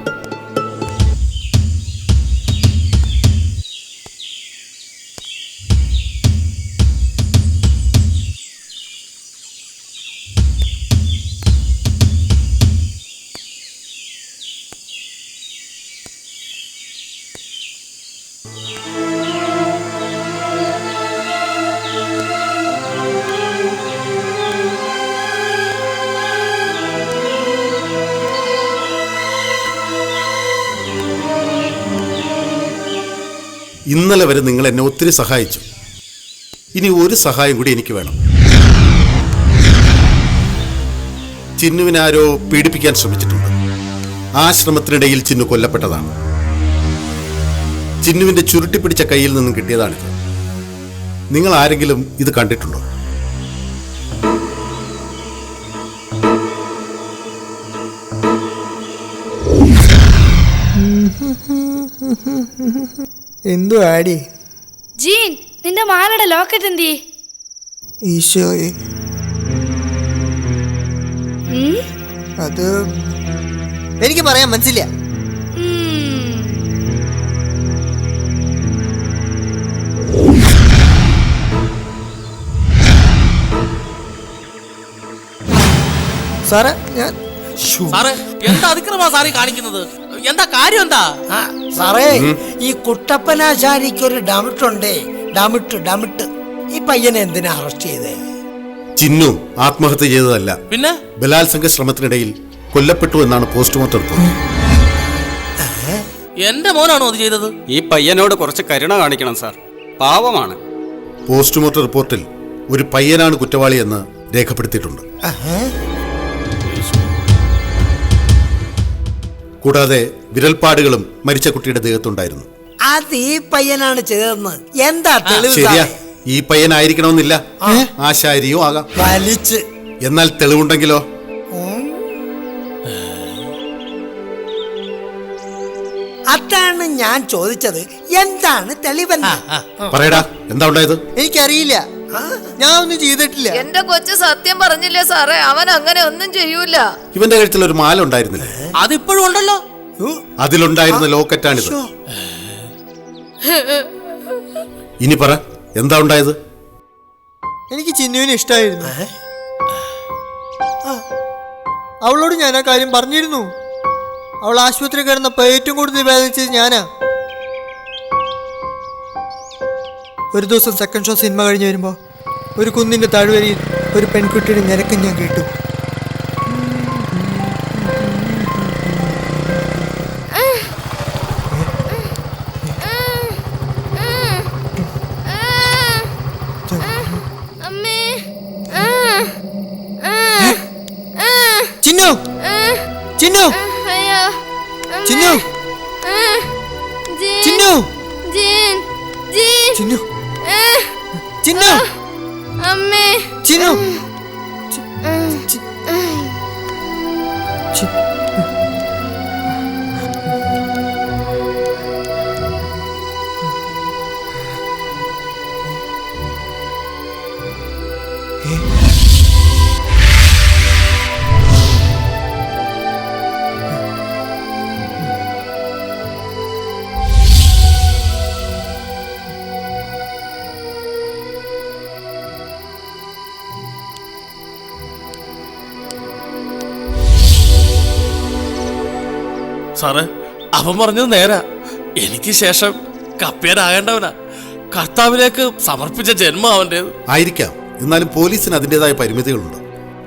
ഇന്നലെ വരെ നിങ്ങൾ എന്നെ ഒത്തിരി സഹായിച്ചു. ഇനി ഒരു സഹായം കൂടി എനിക്ക് വേണം. ചിന്നുവിനെ ആരോ പീഡിപ്പിക്കാൻ ശ്രമിച്ചിട്ടുണ്ട്. ആ ശ്രമത്തിനിടയിൽ ചിന്നു കൊല്ലപ്പെട്ടതാണ്. ചിന്നുവിന്റെ ചുരുട്ടിപ്പിടിച്ച കയ്യിൽ നിന്നും കിട്ടിയതാണിത്. നിങ്ങൾ ആരെങ്കിലും ഇത് കണ്ടിട്ടുണ്ടോ? എന്തു ആടി ജീൻ നിന്റെ മാലയുടെ ലോക്കറ്റ് എന്തി? ഈശോയെ, അത് എനിക്ക് പറയാൻ മനസ്സില്ല. സാറേ ഞാൻ സാറേ എന്താ അതിക്രമാ സാറി കാണിക്കുന്നത്? എന്താ കാര്യം എന്താ? സാറേ ഈ കുട്ടപ്പനാശാരിക്ക് ഒരു ഡമിട്ടുണ്ടേ, ഡമിട്ട്. ഈ പയ്യനെ എന്തിനാ അറസ്റ്റ് ചെയ്തേ? ചിന്നു ആത്മഹത്യ ചെയ്തതല്ല, പിന്നെ ബലാത്സംഗ ശ്രമത്തിനിടയിൽ കൊല്ലപ്പെട്ടു എന്നാണ് പോസ്റ്റ്മോർട്ടം റിപ്പോർട്ട്. എന്റെ മോനാണോ അത് ചെയ്തത്? ഈ പയ്യനോട് കുറച്ച് കരുണ കാണിക്കണം സാർ, പാവമാണ്. പോസ്റ്റ്മോർട്ടം റിപ്പോർട്ടിൽ ഒരു പയ്യനാണ് കുറ്റവാളിയെന്ന് രേഖപ്പെടുത്തിയിട്ടുണ്ട്. കൂടാതെ വിരൽപ്പാടുകളും മരിച്ച കുട്ടിയുടെ ദേഹത്തുണ്ടായിരുന്നു. അത് ഈ പയ്യനാണ് ചെയ്തതെന്ന് എന്താ തെളിവ്? ശരിയാ, ഈ പയ്യനായിരിക്കണമെന്നില്ല, ആശാരിയോ ആകാം. വലിച്ച് എന്നാൽ തെളിവുണ്ടെങ്കിലോ? അതാണ് ഞാൻ ചോദിച്ചത്, എന്താണ് തെളിവെന്ന്? പറയടാ, എന്താ ഉണ്ടായത്? എനിക്കറിയില്ല, ഞാൻ ഒന്നും ചെയ്തിട്ടില്ല. എന്റെ കൊച്ചു സത്യം പറഞ്ഞില്ലേ സാറേ, അവൻ അങ്ങനെ ഒന്നും ചെയ്യൂല. ഇവന്റെ കഴുത്തിൽ ഒരു മാല ഉണ്ടായിരുന്നില്ല? അതിപ്പോഴും ഉണ്ടല്ലോ. അതിലുണ്ടായിരുന്ന ലോക്കറ്റാണിത്. ഇനി പറ, എന്താ ഉണ്ടായത്? എനിക്ക് ചിന്നുവിനെ ഇഷ്ടമായിരുന്നു. അവളോട് ഞാൻ ആ കാര്യം പറഞ്ഞിരുന്നു. അവൾ ആശുപത്രി കിടന്നപ്പോൾ ഏറ്റവും കൂടുതൽ വേദനിച്ചത് ഞാനാ. ഒരു ദിവസം സെക്കൻഡ് ഷോ സിനിമ കഴിഞ്ഞ് വരുമ്പോൾ ഒരു കുന്നിൻ്റെ താഴ്വരയിൽ ഒരു പെൺകുട്ടിയുടെ ഞരക്കം ഞാൻ കേട്ടു. ചിന്നു, ചിന്നു, ചിന്നു, ചിന്നു, ചിന്നു, ചിന്നു, അമ്മേ, ചിന്നു. സാറേ അവൻ പറഞ്ഞത് നേരാ. എനിക്ക് ശേഷം കപ്പ്യാനാകേണ്ടവനാ. കർത്താവിലേക്ക് സമർപ്പിച്ച ജന്മം അവൻ്റേത്. ആയിരിക്കാം, എന്നാലും പോലീസിന് അതിൻ്റെതായ പരിമിതികളുണ്ട്.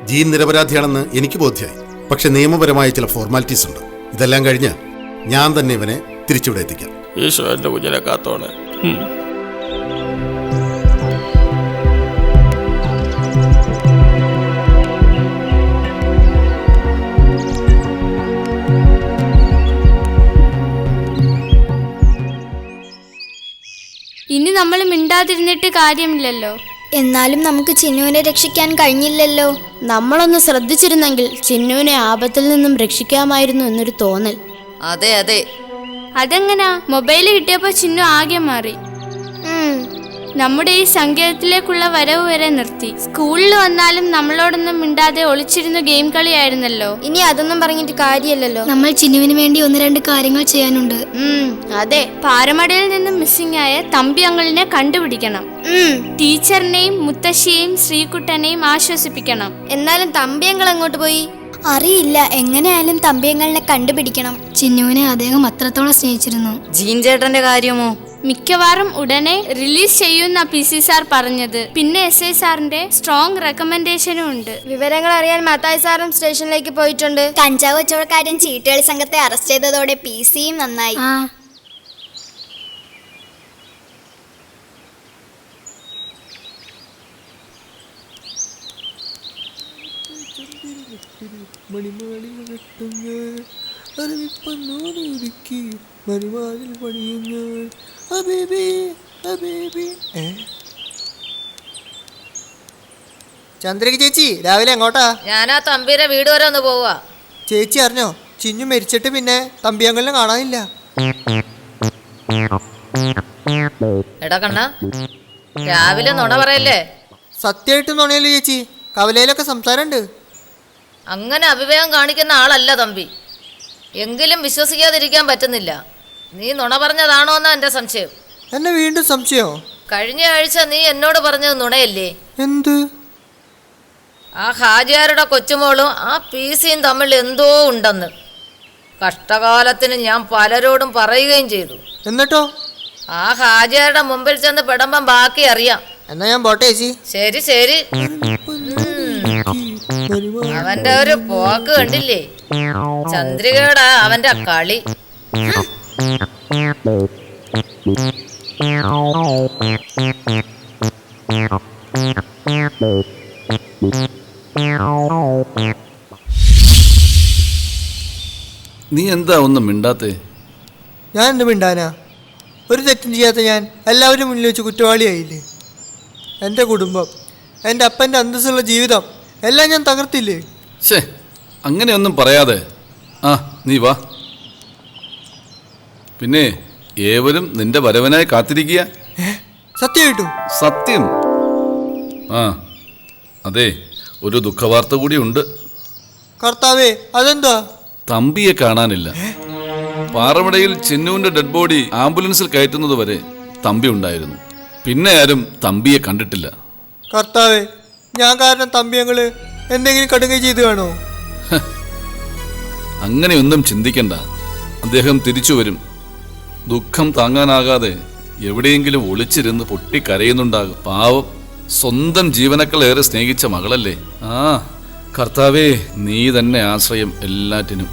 ജീൻ നിരപരാധിയാണെന്ന് എനിക്ക് ബോധ്യമായി. പക്ഷെ നിയമപരമായ ചില ഫോർമാലിറ്റീസ് ഉണ്ട്. ഇതെല്ലാം കഴിഞ്ഞ് ഞാൻ തന്നെ ഇവനെ തിരിച്ചിവിടെ എത്തിക്കാം. ഈശോ എന്റെ കുഞ്ഞിനെ കാത്തോണേ. ഇനി നമ്മൾ മിണ്ടാതിരുന്നിട്ട് കാര്യമില്ലല്ലോ. എന്നാലും നമുക്ക് ചിന്നുവിനെ രക്ഷിക്കാൻ കഴിഞ്ഞില്ലല്ലോ. നമ്മളൊന്ന് ശ്രദ്ധിച്ചിരുന്നെങ്കിൽ ചിന്നുവിനെ ആപത്തിൽ നിന്നും രക്ഷിക്കാമായിരുന്നു എന്നൊരു തോന്നൽ. അതെ അതെ. അതെങ്ങനാ? മൊബൈൽ കിട്ടിയപ്പോ ചിന്നു ആകെ മാറി. നമ്മുടെ ഈ സങ്കേതത്തിലേക്കുള്ള വരവ് വരെ നിർത്തി. സ്കൂളിൽ വന്നാലും നമ്മളോടൊന്നും മിണ്ടാതെ ഒളിച്ചിരുന്ന ഗെയിം കളിയായിരുന്നല്ലോ. ഇനി അതൊന്നും പറഞ്ഞിട്ട് കാര്യമല്ലല്ലോ. നമ്മൾ ചിന്നുവിന് വേണ്ടി 1-2 കാര്യങ്ങൾ ചെയ്യാനുണ്ട്. അതെ, പാറമടയിൽ നിന്നും മിസ്സിംഗ് ആയ തമ്പി അങ്കിളിനെ കണ്ടുപിടിക്കണം. ടീച്ചറിനെയും മുത്തശ്ശിയെയും ശ്രീകുട്ടനെയും ആശ്വസിപ്പിക്കണം. എന്നാലും തമ്പി അങ്കിൾ എങ്ങോട്ട് പോയി? അറിയില്ല. എങ്ങനെയായാലും തമ്പിയങ്ങളിനെ കണ്ടുപിടിക്കണം. ചിന്നുവിനെ അദ്ദേഹം അത്രത്തോളം സ്നേഹിച്ചിരുന്നു. ജീൻ ചേട്ടന്റെ കാര്യമോ? മിക്കവാറും ഉടനെ റിലീസ് ചെയ്യുന്ന PC സാർ പറഞ്ഞത്. പിന്നെ SI സാറിന്റെ സ്ട്രോങ് റെക്കമെൻഡേഷനും ഉണ്ട്. വിവരങ്ങൾ അറിയാൻ മത്തായി സാറും സ്റ്റേഷനിലേക്ക് പോയിട്ടുണ്ട്. കഞ്ചാവ് കച്ചവടക്കാരൻ ചീട്ടുകളി സംഘത്തെ അറസ്റ്റ് ചെയ്തതോടെ PCയും നന്നായി. ചന്ദ്രിക ചേച്ചി രാവിലെ എങ്ങോട്ടാ? ഞാനാ തമ്പിയുടെ വീട് വരെ ഒന്ന് പോവാ. ചേച്ചി അറിഞ്ഞോ, ചിന്നു മരിച്ചിട്ട് പിന്നെ തമ്പിയങ്കലിനെ കാണാനില്ല. എടാ കണ്ണ, രാവിലെ നുണ പറയല്ലേ. സത്യമായിട്ട് നുണയല്ലേ ചേച്ചി? കവലയിലൊക്കെ സംസാരമുണ്ട്. അങ്ങനെ അവിവേകം കാണിക്കുന്ന ആളല്ല തമ്പി. എങ്കിലും വിശ്വസിക്കാതിരിക്കാൻ പറ്റുന്നില്ല. നീ നുണ പറഞ്ഞതാണോ എന്നാ എന്റെ സംശയം. എന്നെ വീണ്ടും സംശയമോ? കഴിഞ്ഞ ആഴ്ച നീ എന്നോട് പറഞ്ഞത് നുണയല്ലേ? എന്ത്? ആ ഹാജിയാരുടെ കൊച്ചുമോളും ആ പീസിയും തമ്മിൽ എന്തോ ഉണ്ടെന്ന് കഷ്ടകാലത്തിന് ഞാൻ പലരോടും പറയുകയും ചെയ്തു. എന്നിട്ടോ? ആ ഹാജിയാരുടെ മുമ്പിൽ ചെന്ന് പെടുമ്പം ബാക്കി അറിയാം. എന്നാ ഞാൻ പോട്ടെ ചേച്ചി. ശരി ശരി. അവന്റെ ഒരു പോക്ക് കണ്ടില്ലേ? ചന്ദ്രികയുടെ അവന്റെ കളി. നീ എന്താ ഒന്നും മിണ്ടാത്തേ? ഞാൻ എന്ത് മിണ്ടാനാ? ഒരു തെറ്റും ചെയ്യാത്ത ഞാൻ എല്ലാവരും മുന്നിൽ വെച്ച് കുറ്റവാളിയായില്ലേ? എൻ്റെ കുടുംബം, എൻ്റെ അപ്പൻ്റെ അന്തസ്സുള്ള ജീവിതം എല്ലാം ഞാൻ തകർത്തില്ലേ? ഛേ, അങ്ങനെയൊന്നും പറയാതെ. ആ, നീ വാ. പിന്നെ ഏവരും നിന്റെ വരവനായി കാത്തിരിക്കുക. സത്യമായിട്ടും? സത്യം. ആ അതെ, ഒരു ദുഃഖവാർത്ത കൂടി ഉണ്ട്. കർത്താവേ, അതെന്താ? തമ്പിയെ കാണാനില്ല. പാറമടയിൽ ചിന്നുവിന്റെ ഡെഡ് ബോഡി ആംബുലൻസിൽ കയറ്റുന്നത് വരെ തമ്പി ഉണ്ടായിരുന്നു. പിന്നെ ആരും തമ്പിയെ കണ്ടിട്ടില്ല. കർത്താവേ, ഞാൻ കാരണം തമ്പിയങ്ങള് എന്തെങ്കിലും കടുകൈ ചെയ്തു കാണോ? അങ്ങനെയൊന്നും ചിന്തിക്കണ്ട. അദ്ദേഹം തിരിച്ചു വരും. ദുഃഖം താങ്ങാനാകാതെ എവിടെയെങ്കിലും ഒളിച്ചിരുന്ന് പൊട്ടിക്കരയുന്നുണ്ടാകും. പാവം, സ്വന്തം ജീവനക്കളേറെ സ്നേഹിച്ച മകളല്ലേ. ആ കർത്താവേ, നീ തന്നെ ആശ്രയം എല്ലാറ്റിനും.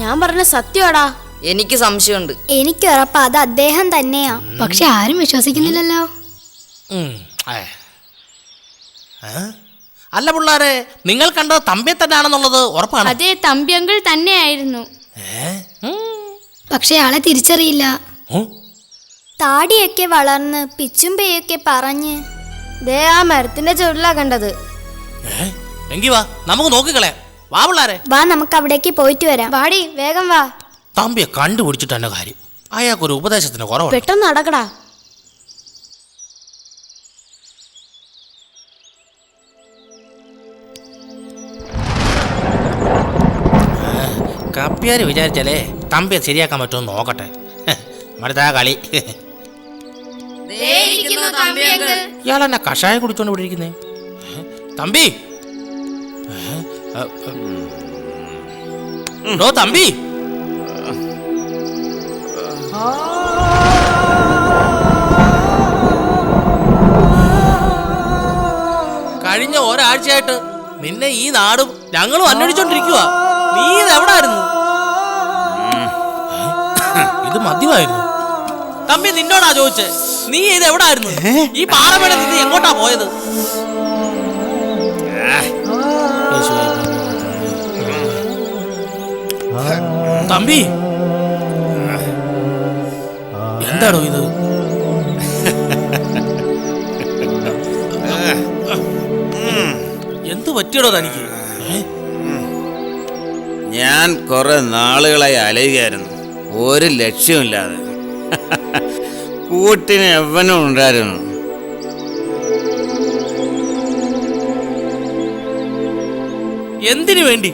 ഞാൻ പറഞ്ഞ സത്യമാടാ. എനിക്ക് സംശയമുണ്ട്. എനിക്ക് ഉറപ്പാ അത് അദ്ദേഹം തന്നെയാ. പക്ഷെ ആരും വിശ്വസിക്കുന്നില്ലല്ലോ. അല്ല പിള്ളാരെ, നിങ്ങൾ കണ്ടത് തമ്പിയെ തന്നെയാണെന്നുള്ളത് ഉറപ്പാണ്? അതെ, തമ്പി അങ്കിൾ തന്നെയായിരുന്നു. പക്ഷെ ആളെ തിരിച്ചറിയില്ല. താടിയൊക്കെ വളർന്ന് പിച്ചും പേയൊക്കെ പറഞ്ഞ് ദേ ആ മരത്തിന്റെ ചുവടിലാ കണ്ടത്. എങ്കി വാ, നമുക്ക് നോക്കിക്കളയാം. വാ പിള്ളാരെ, വാ, നമുക്ക് അവിടേക്ക് പോയിട്ട് വരാം. വാടി, വേഗം വാ. തമ്പിയെ കണ്ടുപിടിച്ചിട്ട് തന്നെ കാര്യം. അയാൾക്കൊരു ഉപദേശത്തിന് കുറവുണ്ട്. പെട്ടെന്ന് നടക്കടാ. കപ്പിയാര് വിചാരിച്ചാലേ തമ്പിയെ ശരിയാക്കാൻ പറ്റുമെന്ന് നോക്കട്ടെ. മടുത്താ കളി. ഇയാളെന്നെ കഷായം കുടിച്ചോണ്ട് ഇവിടെ ഇരിക്കുന്നേ. തമ്പി, തമ്പി, കഴിഞ്ഞ ഒരാഴ്ചയായിട്ട് നിന്നെ ഈ നാടും ഞങ്ങളും അന്വേഷിച്ചോണ്ടിരിക്കുക. നീ ഇതെവിടായിരുന്നു? ഇത് മദ്യമായിരുന്നു. തമ്പി, നിന്നോടാ ചോദിച്ചേ, നീ ഇത് എവിടായിരുന്നു? ഈ പാറമേട നീ എങ്ങോട്ടാ പോയത്? തമ്പി, എന്താണോ ഇത്? എന്ത് പറ്റിയടോ തനിക്ക്? ഞാൻ കുറെ നാളുകളായി അലയുകയായിരുന്നു, ഒരു ലക്ഷ്യമില്ലാതെ. കൂട്ടിന് എവനും ഉണ്ടായിരുന്നു. എന്തിനു വേണ്ടി?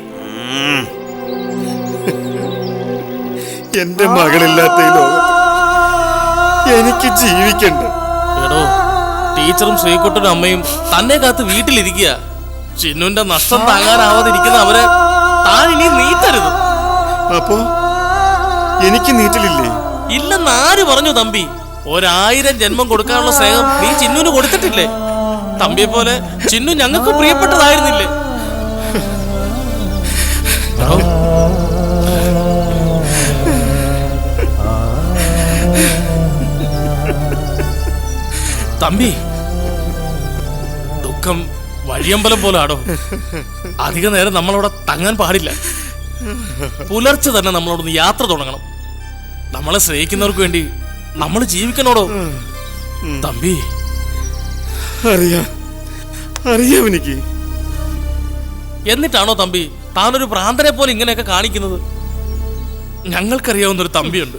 എന്റെ മകളില്ലാത്ത ഈ ലോകത്ത് എനിക്ക് ജീവിക്കണ്ട. എടോ, ടീച്ചറും ശ്രീകുട്ടനും അമ്മയും തന്നെ കാത്ത് വീട്ടിലിരിക്കുക. ചിന്നുന്റെ നഷ്ടം താങ്ങാനാവാതിരിക്കുന്ന അവരെ താൻ ഇനി നീറ്റരുത്. അപ്പോ എനിക്ക് നീറ്റലില്ലേ? ഇല്ലെന്ന് ആര് പറഞ്ഞു തമ്പി? 1000 ജന്മം കൊടുക്കാനുള്ള സ്നേഹം നീ ചിന്നുന് കൊടുത്തിട്ടില്ലേ? തമ്പിയെ പോലെ ചിന്നു ഞങ്ങൾക്ക് പ്രിയപ്പെട്ടതായിരുന്നില്ലേ? തമ്പി, ദുഃഖം വഴിയമ്പലം പോലെ ആടോ. അധിക നേരം നമ്മളവിടെ തങ്ങാൻ പാടില്ല. പുലർച്ചെ തന്നെ നമ്മളോടൊന്ന് യാത്ര തുടങ്ങണം. നമ്മളെ സ്നേഹിക്കുന്നവർക്ക് വേണ്ടി നമ്മൾ ജീവിക്കണോടോ തമ്പി. അറിയാം എനിക്ക്. എന്നിട്ടാണോ തമ്പി താനൊരു ഭ്രാന്തനെ പോലെ ഇങ്ങനെയൊക്കെ കാണിക്കുന്നത്? ഞങ്ങൾക്കറിയാവുന്നൊരു തമ്പിയുണ്ട്.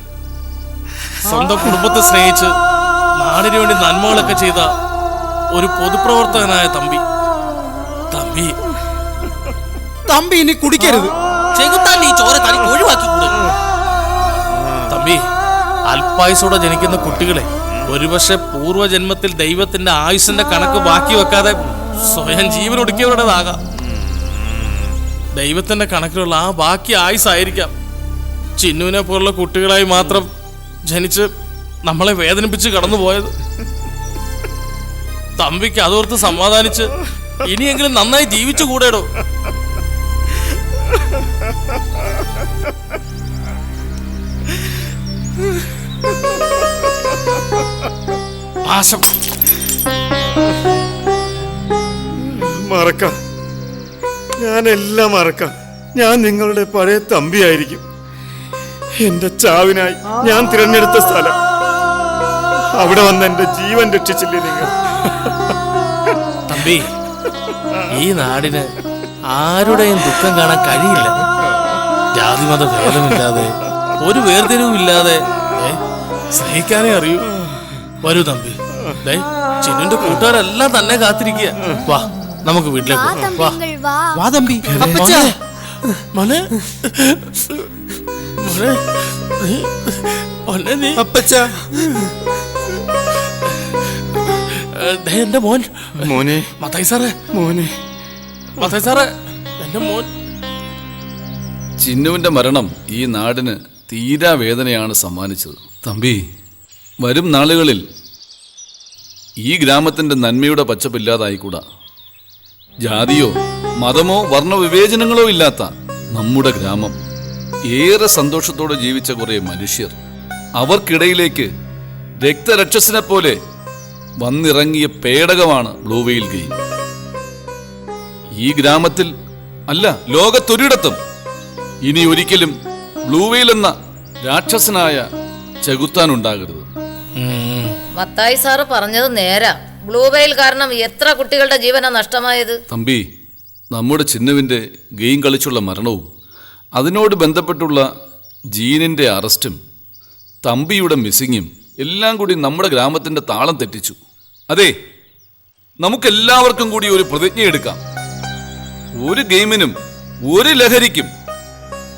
സ്വന്തം കുടുംബത്തെ സ്നേഹിച്ച് നാടിനു വേണ്ടി നന്മകളൊക്കെ ചെയ്ത ഒരു പൊതുപ്രവർത്തകനായ തമ്പി. തമ്പി തമ്പി ഇനി കുടിക്കരുത്. ചെകുത്താൻ ഈ ചോര തനിക്ക് ഒഴിവാക്കിക്കൂടെ? തമ്പി, അല്പായുസോടെ ജനിക്കുന്ന കുട്ടികളെ ഒരുപക്ഷെ പൂർവ്വജന്മത്തിൽ ദൈവത്തിന്റെ ആയുസിന്റെ കണക്ക് ബാക്കി വെക്കാതെ സ്വയം ജീവൻ ഒടുക്കിയവരുടേതാകാം. ദൈവത്തിന്റെ കണക്കിലുള്ള ആ ബാക്കി ആയുസായിരിക്കാം ചിന്നുവിനെ പോലുള്ള കുട്ടികളായി മാത്രം ജനിച്ച് നമ്മളെ വേദനിപ്പിച്ച് കടന്നുപോയത്. തമ്പിക്ക് അതോർത്ത് സമാധാനിച്ച് ഇനിയെങ്കിലും നന്നായി ജീവിച്ചു കൂടെടോ. മറക്കാം, ഞാനെല്ലാം മറക്കാം. ഞാൻ നിങ്ങളുടെ പഴയ തമ്പിയായിരിക്കും. എന്റെ ചാവിനായി ഞാൻ തിരഞ്ഞെടുത്ത സ്ഥലം. അവിടെ വന്ന് എന്റെ ജീവൻ രക്ഷിച്ചില്ലേ നിങ്ങൾ? തമ്പി, ഈ നാടിന് ആരുടെയും ദുഃഖം കാണാൻ കഴിയില്ല. ജാതിമത ഭേദമില്ലാതെ ഒരു വേർതിരിവുമില്ലാതെ സ്നേഹിക്കാനേ അറിയൂ. വരൂ തമ്പി, ചിന്നുന്റെ കൂട്ടുകാരെല്ലാം തന്നെ കാത്തിരിക്കുക. വാ, നമുക്ക് വീട്ടിലേക്ക് വാ തമ്പി. മോനെ, എന്റെ മോൻ മോനെ, മത്തായി സാറേ, മോനെ, മത്തായി സാറേ, എന്റെ മോൻ. ചിന്നുവിന്റെ മരണം ഈ നാടിന് തീരാ വേദനയാണ് സമ്മാനിച്ചത്. തമ്പി, വരും നാളുകളിൽ ഈ ഗ്രാമത്തിന്റെ നന്മയുടെ പച്ചപ്പില്ലാതായിക്കൂടാ. ജാതിയോ മതമോ വർണ്ണവിവേചനങ്ങളോ ഇല്ലാത്ത നമ്മുടെ ഗ്രാമം, ഏറെ സന്തോഷത്തോടെ ജീവിച്ച കുറെ മനുഷ്യർ, അവർക്കിടയിലേക്ക് രക്തരക്ഷസിനെ പോലെ വന്നിറങ്ങിയ പേടകമാണ് ബ്ലൂ വെയിൽ ഗെയിം. ഈ ഗ്രാമത്തിൽ അല്ല, ലോകത്തൊരിടത്തും ഇനി ഒരിക്കലും ബ്ലൂ വെയിൽ എന്ന രാക്ഷസനായ ചെകുത്താൻ ഉണ്ടാകരുത്. മത്തായി സാറ് പറഞ്ഞത് നേരാ. ബ്ലൂ വെയിൽ കാരണം എത്ര കുട്ടികളുടെ ജീവനാ നഷ്ടമായത്. തമ്പി, നമ്മുടെ ചിന്നുവിൻ്റെ ഗെയിം കളിച്ചുള്ള മരണവും അതിനോട് ബന്ധപ്പെട്ടുള്ള ജീനിൻ്റെ അറസ്റ്റും തമ്പിയുടെ മിസ്സിങ്ങും എല്ലാം കൂടി നമ്മുടെ ഗ്രാമത്തിൻ്റെ താളം തെറ്റിച്ചു. അതെ, നമുക്കെല്ലാവർക്കും കൂടി ഒരു പ്രതിജ്ഞ എടുക്കാം. ഒരു ഗെയിമിനും ഒരു ലഹരിക്കും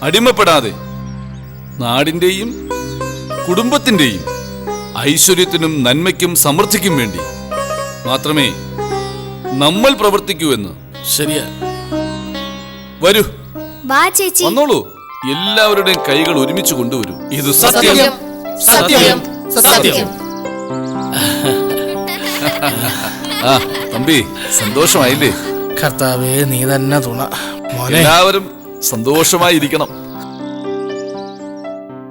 അടിമപ്പെടാതെ നാടിൻ്റെയും കുടുംബത്തിൻ്റെയും ഐശ്വര്യത്തിനും നന്മയ്ക്കും സമൃദ്ധിക്കും വേണ്ടി മാത്രമേ നമ്മൾ പ്രവർത്തിക്കൂ എന്ന്. ശരിയാ. വരൂ, ചേച്ചി വന്നോളൂ. എല്ലാവരുടെയും കൈകൾ ഒരുമിച്ച് കൊണ്ടുവരൂ. ഇത് സത്യം, സത്യം, സത്യം. ആ തമ്പി, സന്തോഷമായില്ലേ? കർത്താവേ, നീ തന്നെ തുണ. എല്ലാവരും സന്തോഷമായിരിക്കണം.